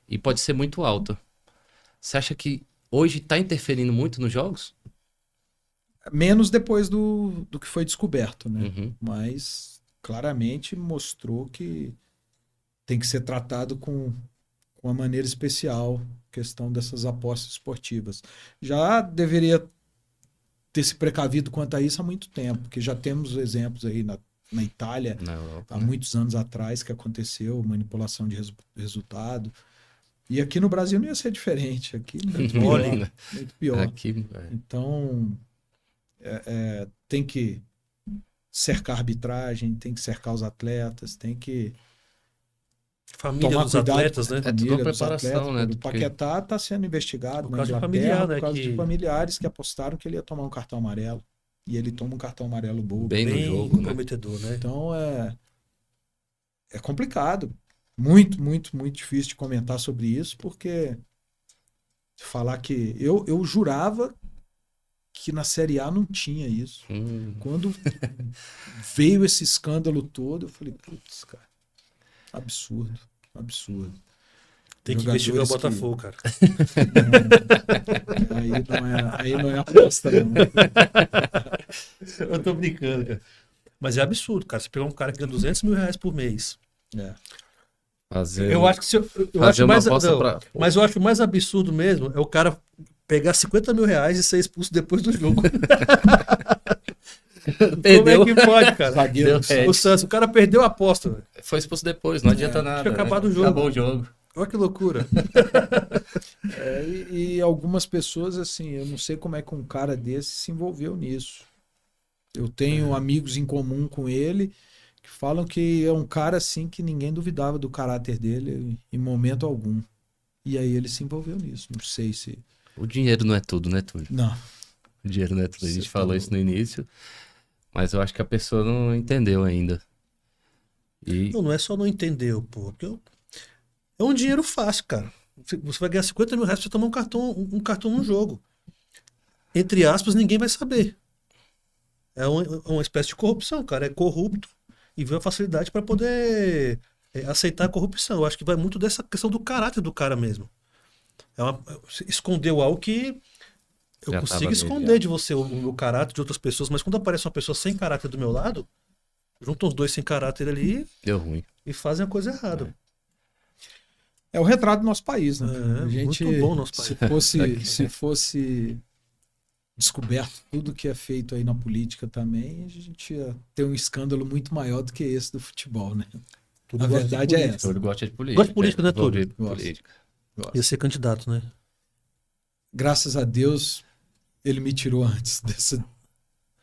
E pode ser muito alta. Você acha que hoje tá interferindo muito nos jogos? Menos depois do que foi descoberto, né? Uhum. Mas claramente mostrou que tem que ser tratado com uma maneira especial a questão dessas apostas esportivas. Já deveria ter se precavido quanto a isso há muito tempo, porque já temos exemplos aí na Itália, Na Europa, há muitos anos atrás, que aconteceu manipulação de resultado. E aqui no Brasil não ia ser diferente. Aqui muito pior. Muito pior. Aqui, Então, tem que cercar a arbitragem, tem que cercar os atletas, tem que Família tomar dos cuidado atletas, com a né? família tudo uma dos preparação, atletas. né? O Paquetá está sendo investigado Por na causa de Inglaterra familiar, né, por causa que- de familiares que apostaram que ele ia tomar um cartão amarelo. E ele toma um cartão amarelo bobo. Bem no Bem jogo, né? comprometedor, né? Então é complicado. Muito, muito, muito difícil de comentar sobre isso, porque falar que eu jurava que na Série A não tinha isso. Quando veio esse escândalo todo, eu falei, putz, cara. Absurdo. Absurdo. Tem que investigar o Botafogo, cara. Aí não é aposta, não. Eu tô brincando, cara. Mas é absurdo, cara. Você pegar um cara que ganha R$200 mil por mês. Eu acho que mas eu acho mais absurdo mesmo é o cara pegar R$50 mil e ser expulso depois do jogo. Perdeu. Como é que pode, cara? O cara perdeu a aposta. Véio. Foi expulso depois, não adianta nada. Tinha acabado o jogo. Acabou o jogo. Olha que loucura. E algumas pessoas, assim, eu não sei como é que um cara desse se envolveu nisso. Eu tenho amigos em comum com ele que falam que é um cara, assim, que ninguém duvidava do caráter dele em momento algum. E aí ele se envolveu nisso. Não sei se... O dinheiro não é tudo, né, Túlio? Não. O dinheiro não é tudo. A gente falou isso no início, mas eu acho que a pessoa não entendeu ainda. Não é só não entendeu, pô. É um dinheiro fácil, cara. Você vai ganhar R$50 mil pra você tomar um cartão num jogo. Entre aspas, ninguém vai saber. É uma espécie de corrupção, cara. É corrupto e vê a facilidade para poder aceitar a corrupção. Eu acho que vai muito dessa questão do caráter do cara mesmo. Escondeu algo que eu Já consigo esconder de você o meu caráter de outras pessoas, mas quando aparece uma pessoa sem caráter do meu lado, juntam os dois sem caráter ali deu ruim. E fazem a coisa errada. É o retrato do nosso país, né? A gente, muito bom o nosso país. Se fosse descoberto tudo que é feito aí na política também, a gente ia ter um escândalo muito maior do que esse do futebol, né? A verdade é essa. Túlio gosta de política. Gosta de política, né, Túlio? Política. Ia ser candidato, né? Graças a Deus, ele me tirou antes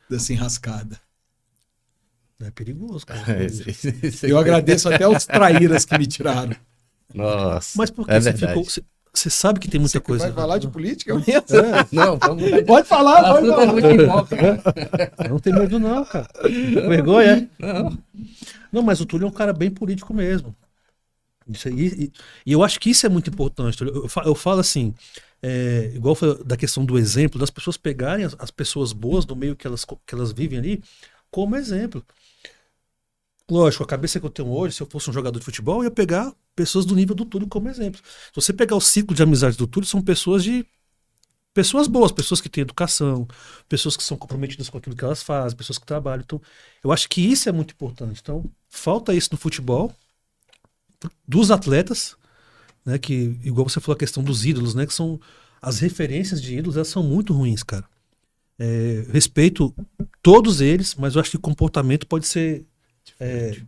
dessa enrascada. É perigoso, cara. Eu agradeço até os traíras que me tiraram. Nossa. Mas por que você ficou... Você sabe que tem muita coisa. Vai falar de política mesmo? Não, vamos... Pode falar, pode falar. Não tem medo não, cara. Vergonha, Não, mas o Túlio é um cara bem político mesmo. Isso aí, e eu acho que isso é muito importante. Eu falo assim, igual da questão do exemplo, das pessoas pegarem as pessoas boas do meio que elas vivem ali como exemplo. Lógico, a cabeça que eu tenho hoje, se eu fosse um jogador de futebol, eu ia pegar pessoas do nível do Túlio como exemplo. Se você pegar o ciclo de amizade do Túlio, são pessoas boas, pessoas que têm educação, pessoas que são comprometidas com aquilo que elas fazem, pessoas que trabalham. Então, eu acho que isso é muito importante. Então, falta isso no futebol, dos atletas, né, que, igual você falou, a questão dos ídolos, né, que são as referências de ídolos, elas são muito ruins, cara. Respeito todos eles, mas eu acho que o comportamento pode ser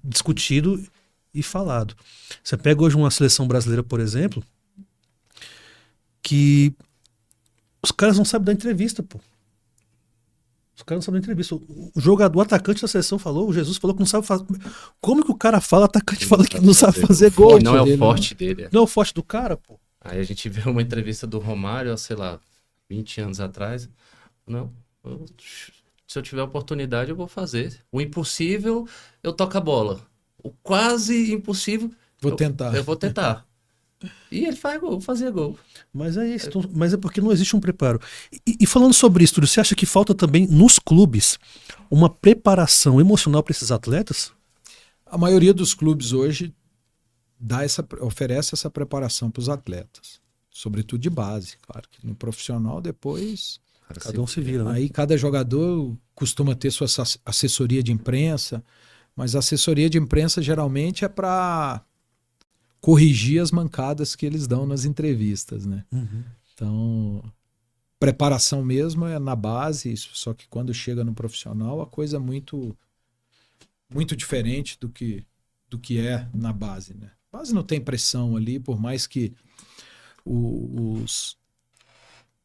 discutido e falado. Você pega hoje uma seleção brasileira, por exemplo, que os caras não sabem dar entrevista, pô. Os caras não sabem dar entrevista. O jogador, o atacante da seleção falou, o Jesus falou que não sabe fazer. Como que o cara fala, o atacante fala que não sabe fazer gol? Não é o forte dele. Não é o forte do cara, pô. Aí a gente vê uma entrevista do Romário, sei lá, 20 anos atrás. Não, se eu tiver oportunidade, eu vou fazer. O impossível, eu toco a bola. O quase impossível, eu vou tentar. E ele faz gol, fazia gol. Mas é isso, mas é porque não existe um preparo. E falando sobre isso, Túlio, você acha que falta também nos clubes uma preparação emocional para esses atletas? A maioria dos clubes hoje oferece essa preparação para os atletas, sobretudo de base, claro que no profissional depois cada um se vira, né? Aí cada jogador costuma ter sua assessoria de imprensa, mas a assessoria de imprensa geralmente é para corrigir as mancadas que eles dão nas entrevistas, né? Uhum. Então, preparação mesmo é na base, só que quando chega no profissional a coisa é muito diferente do que é na base, né? A base não tem pressão ali, por mais que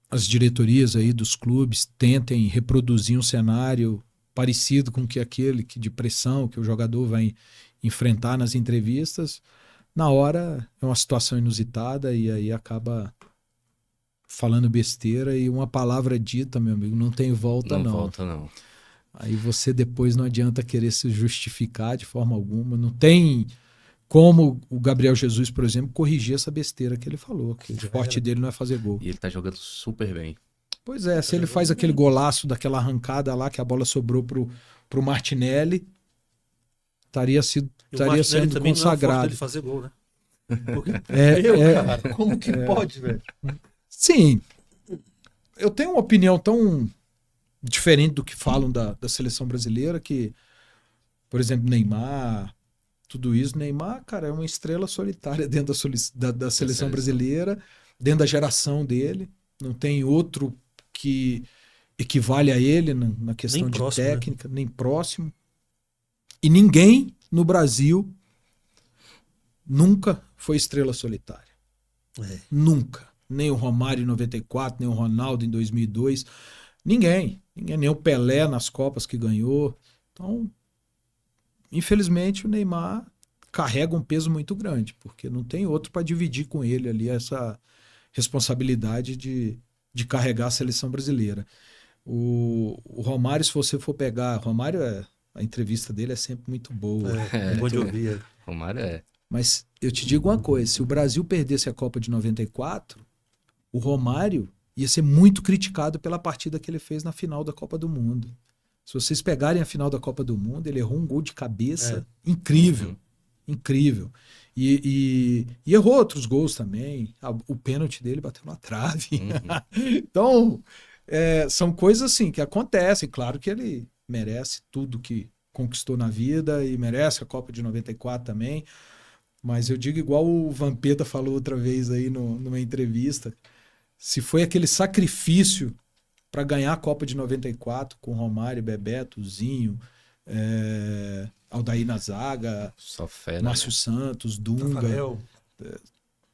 as diretorias aí dos clubes tentem reproduzir um cenário parecido com aquele de pressão que o jogador vai enfrentar nas entrevistas. Na hora é uma situação inusitada e aí acaba falando besteira e uma palavra dita, meu amigo, não tem volta não. Não volta não. Aí você depois não adianta querer se justificar de forma alguma. Não tem como o Gabriel Jesus, por exemplo, corrigir essa besteira que ele falou, que o forte dele não é fazer gol. E ele tá jogando super bem. Pois é, se ele faz aquele golaço daquela arrancada lá que a bola sobrou pro Martinelli, teria sido E o estaria Martinelli sendo também não é o forte consagrado. dele fazer gol, né? Porque... É, cara, como que pode, velho? sim, eu tenho uma opinião tão diferente do que falam da seleção brasileira, que, por exemplo, Neymar, tudo isso. Neymar, cara, é uma estrela solitária dentro da seleção brasileira, dentro da geração dele. Não tem outro que equivale a ele na questão Nem de próximo, né? técnica, nem próximo. E ninguém no Brasil nunca foi estrela solitária. É. Nunca. Nem o Romário em 94, nem o Ronaldo em 2002. Ninguém. Nem o Pelé nas Copas que ganhou. Então, infelizmente, o Neymar carrega um peso muito grande, porque não tem outro para dividir com ele ali essa responsabilidade de carregar a seleção brasileira. O Romário, se você for pegar... Romário, a entrevista dele é sempre muito boa. É bom de ouvir. Romário é. Mas eu te digo uma coisa, se o Brasil perdesse a Copa de 94, o Romário ia ser muito criticado pela partida que ele fez na final da Copa do Mundo. Se vocês pegarem a final da Copa do Mundo, ele errou um gol de cabeça incrível. Incrível. E errou outros gols também. O pênalti dele bateu na trave. Então, são coisas assim que acontecem. Claro que ele merece tudo que conquistou na vida e merece a Copa de 94 também. Mas eu digo igual o Vampeta falou outra vez aí numa entrevista. Se foi aquele sacrifício para ganhar a Copa de 94 com Romário, Bebeto, Zinho, Aldair na zaga, Só fera, Márcio né? Santos, Dunga, Tafarel,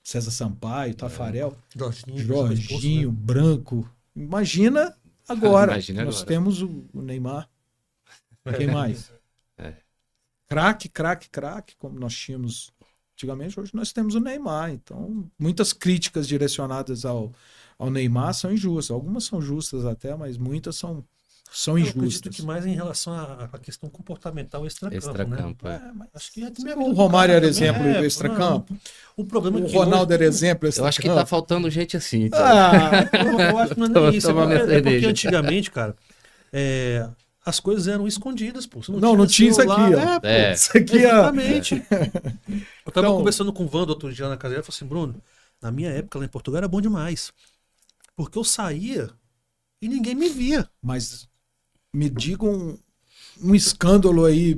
César Sampaio, Tafarel, Jorginho, Jorginho, Branco. Imagina agora. Imagina Nós agora. temos o Neymar. Quem mais? Craque, como nós tínhamos antigamente, hoje nós temos o Neymar. Então, muitas críticas direcionadas ao Neymar são injustas. Algumas são justas até, mas muitas são Eu acredito injustas. que mais em relação à questão comportamental extracampo, né? Extracampo, é. Acho que é também a O vida do Romário cara era também. exemplo do extracampo. O problema é O que Ronaldo hoje- era exemplo Eu acho que tá extracampo. faltando gente assim. Então. Eu acho que não é nem isso. Tomar minha É porque cerveja. antigamente, cara, as coisas eram escondidas, pô. Você Não tinha isso aqui, celular. ó. Pô. É. Isso aqui, ó. Exatamente. Eu tava Então- conversando com o Wanda outro dia na casa dele e falou assim, Bruno, na minha época lá em Portugal era bom demais. Porque eu saía e ninguém me via. Mas me digam um escândalo aí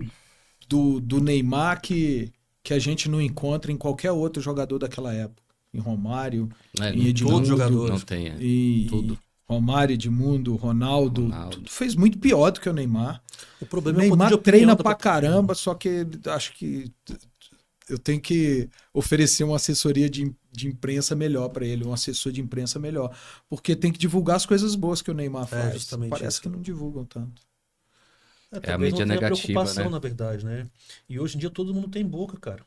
do Neymar que a gente não encontra em qualquer outro jogador daquela época. Em Romário, em Edmundo, todos os jogadores. Não tem. e Tudo. Romário, Edmundo, Ronaldo. Ronaldo. Tudo fez muito pior do que o Neymar. O O problema é o poder de Neymar opinião treina da pra população. caramba, só que acho que eu tenho que oferecer uma assessoria de imprensa melhor pra ele, um assessor de imprensa melhor. Porque tem que divulgar as coisas boas que o Neymar faz. justamente Parece isso. que não divulgam tanto. Talvez a mídia não tenha negativa, preocupação, né? na verdade, né? E hoje em dia todo mundo tem boca, cara.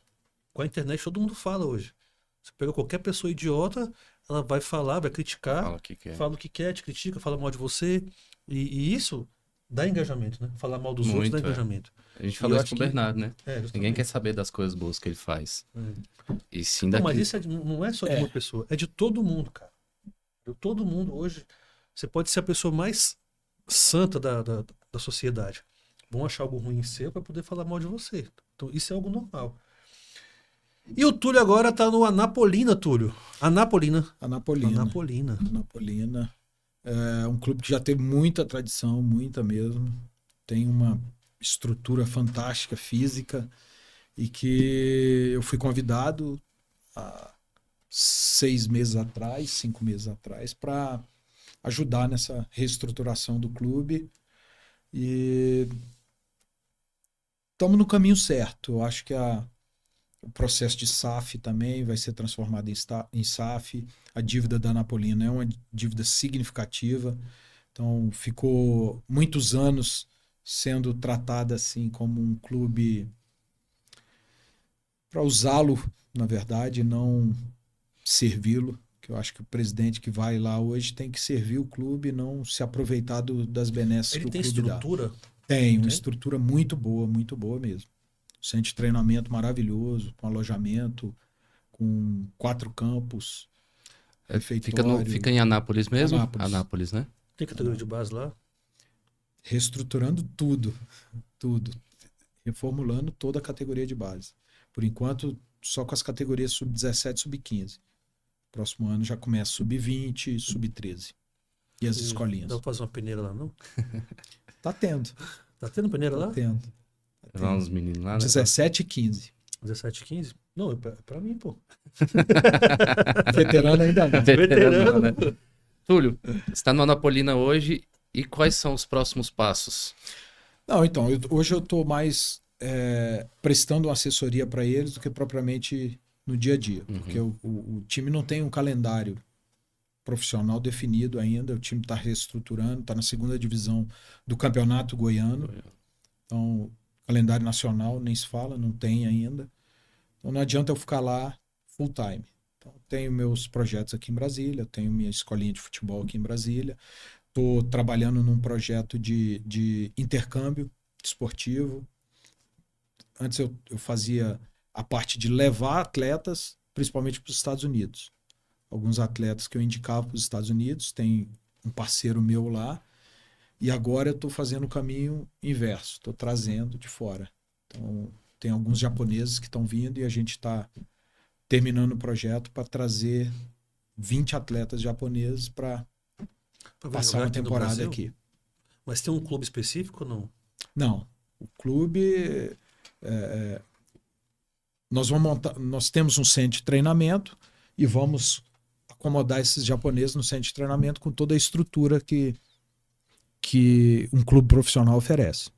Com a internet todo mundo fala hoje. Você pega qualquer pessoa idiota, ela vai falar, vai criticar, Fala o que quer. fala o que quer, te critica, fala mal de você. E isso dá engajamento, né? Falar mal dos outros Muito, dá é. engajamento. A gente E falou eu isso acho com o que- Bernardo, né? Justamente. Ninguém quer saber das coisas boas que ele faz. E sim Não, daqui. mas isso não é só de uma pessoa, é de todo mundo, cara. De todo mundo hoje. Você pode ser a pessoa mais santa da sociedade. Vão achar algo ruim em seu para poder falar mal de você. Então, isso é algo normal. E o Túlio agora tá no Anapolina, Túlio. Anapolina. Anapolina. É um clube que já teve muita tradição, muita mesmo. Tem uma estrutura fantástica, física, e que eu fui convidado há 5 meses atrás, para ajudar nessa reestruturação do clube. E estamos no caminho certo. Eu acho que o processo de SAF também vai ser transformado em SAF. A dívida da Anapolina é uma dívida significativa. Então, ficou muitos anos sendo tratada assim como um clube para usá-lo, na verdade, não servi-lo. Que eu acho que o presidente que vai lá hoje tem que servir o clube e não se aproveitar das benesses Ele que o tem clube dá. estrutura. Tem uma Tem? estrutura muito boa mesmo. Centro de treinamento maravilhoso, com alojamento, com 4 campos, refeitório, Fica em Anápolis mesmo? Anápolis. Anápolis, né? Tem categoria de base lá. reestruturando tudo. reformulando toda a categoria de base. Por enquanto, só com as categorias sub-17 e sub-15. Próximo ano já começa sub-20, sub-13. E as escolinhas. Dá pra fazer uma peneira lá, não? Tá tendo. Tá tendo peneira Tá lá? tendo. Levar uns meninos lá, né? 17 e 15. 17, 15? Não, é pra mim, pô. Veterano ainda não. Veterano. né? Túlio, você está no Anapolina hoje e quais são os próximos passos? Não, então, hoje eu estou mais prestando uma assessoria para eles do que propriamente no dia a dia. Porque o time não tem um calendário profissional definido ainda, o time está reestruturando, está na segunda divisão do Campeonato Goiano. Então, calendário nacional nem se fala, não tem ainda. Então não adianta eu ficar lá full time. Então, tenho meus projetos aqui em Brasília, tenho minha escolinha de futebol aqui em Brasília, estou trabalhando num projeto de intercâmbio esportivo. Antes eu fazia a parte de levar atletas, principalmente para os Estados Unidos. Alguns atletas que eu indicava para os Estados Unidos, tem um parceiro meu lá, e agora eu estou fazendo o caminho inverso, estou trazendo de fora. Então, tem alguns japoneses que estão vindo e a gente está terminando o projeto para trazer 20 atletas japoneses para passar uma temporada aqui. Mas tem um clube específico ou não? Não. O clube... nós temos um centro de treinamento e vamos acomodar esses japoneses no centro de treinamento com toda a estrutura que um clube profissional oferece.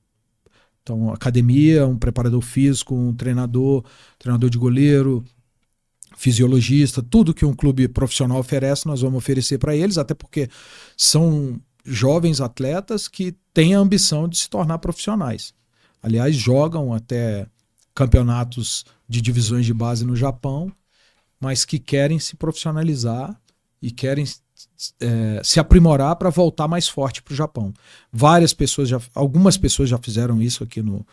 Então, academia, um preparador físico, um treinador de goleiro, fisiologista, tudo que um clube profissional oferece, nós vamos oferecer para eles, até porque são jovens atletas que têm a ambição de se tornar profissionais. Aliás, jogam até campeonatos de divisões de base no Japão, mas que querem se profissionalizar e querem se aprimorar para voltar mais forte para o Japão. Algumas pessoas já fizeram isso aqui no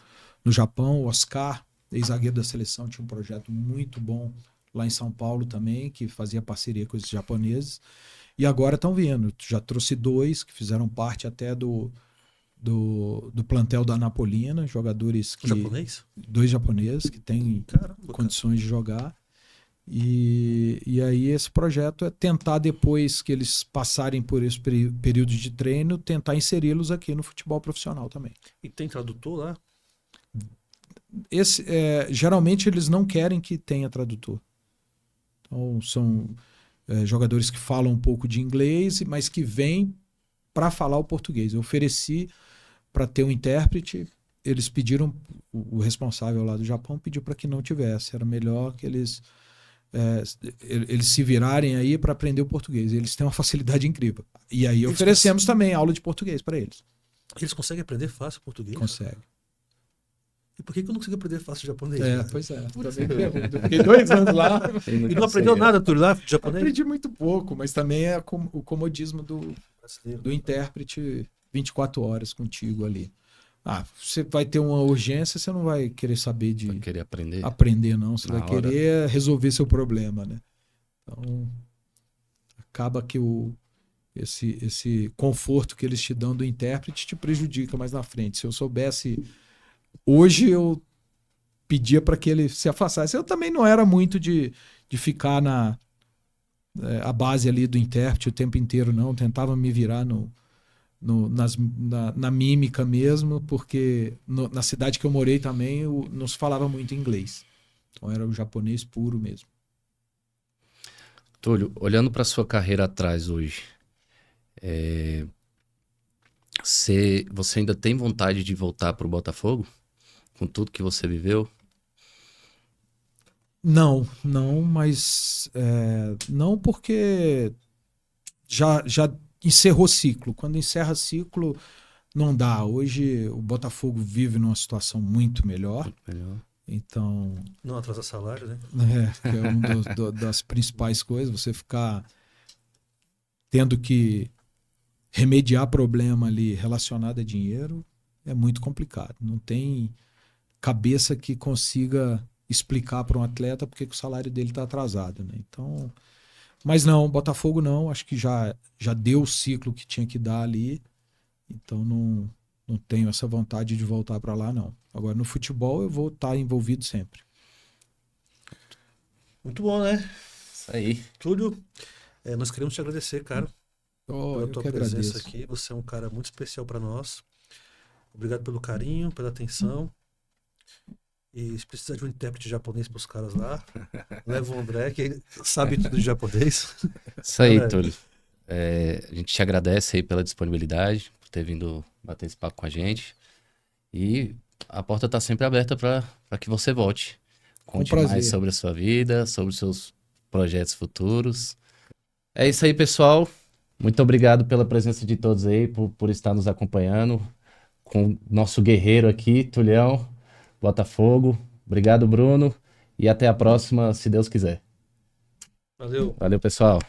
Japão. O Oscar, ex-zagueiro da seleção, tinha um projeto muito bom lá em São Paulo também, que fazia parceria com os japoneses. E agora estão vindo. Já trouxe 2 que fizeram parte até do plantel da Anapolina, jogadores que... Japonês? 2 japoneses que têm condições de jogar. E aí esse projeto é tentar, depois que eles passarem por esse período de treino, tentar inseri-los aqui no futebol profissional também. E tem tradutor lá? Geralmente eles não querem que tenha tradutor. Então são jogadores que falam um pouco de inglês, mas que vêm para falar o português. Eu ofereci para ter um intérprete, eles pediram, o responsável lá do Japão pediu para que não tivesse, era melhor que eles se virarem aí para aprender o português. Eles têm uma facilidade incrível. E aí oferecemos também aula de português para eles. Eles conseguem aprender fácil português? Conseguem. E por que eu não consigo aprender fácil japonês? Pois é. Também pergunto. Eu fiquei 2 anos lá. E não aprendeu nada, tu lá de japonês? Aprendi muito pouco, mas também é o comodismo do intérprete 24 horas contigo ali. Você vai ter uma urgência, você não vai querer saber de... Vai querer aprender? Aprender, não. Você vai querer resolver seu problema, né? Então, acaba que esse conforto que eles te dão do intérprete te prejudica mais na frente. Se eu soubesse... Hoje eu pedia para que ele se afastasse. Eu também não era muito de ficar a base ali do intérprete o tempo inteiro, não. Tentava me virar na mímica mesmo, porque na cidade que eu morei também não se falava muito inglês. Então era o japonês puro mesmo. Túlio, olhando para sua carreira atrás hoje, você ainda tem vontade de voltar para o Botafogo? Com tudo que você viveu? Não, mas não, porque já encerrou ciclo. Quando encerra ciclo, não dá. Hoje o Botafogo vive numa situação muito melhor. Então... Não atrasa salário, né? Que é uma das principais coisas. Você ficar tendo que remediar problema ali relacionado a dinheiro é muito complicado. Não tem cabeça que consiga explicar para um atleta porque que o salário dele está atrasado, né? Então, mas não, Botafogo não, acho que já deu o ciclo que tinha que dar ali, então Não tenho essa vontade de voltar para lá, não. Agora, no futebol, eu vou estar envolvido sempre. Muito bom, né? Isso aí. Túlio, nós queremos te agradecer, cara, pela Eu tua que presença agradeço. aqui. Você é um cara muito especial para nós. Obrigado pelo carinho, pela atenção. E se precisar de um intérprete japonês para os caras lá, leva o André, que ele sabe tudo de japonês. Isso aí, Galera, Túlio. A gente te agradece aí pela disponibilidade, por ter vindo bater esse papo com a gente. E a porta está sempre aberta para que você volte. Conte prazer. mais sobre a sua vida, sobre os seus projetos futuros. É isso aí, pessoal. Muito obrigado pela presença de todos aí, por estar nos acompanhando. Com o nosso guerreiro aqui, Tulhão, Botafogo. Obrigado, Bruno. E até a próxima, se Deus quiser. valeu. Valeu, pessoal.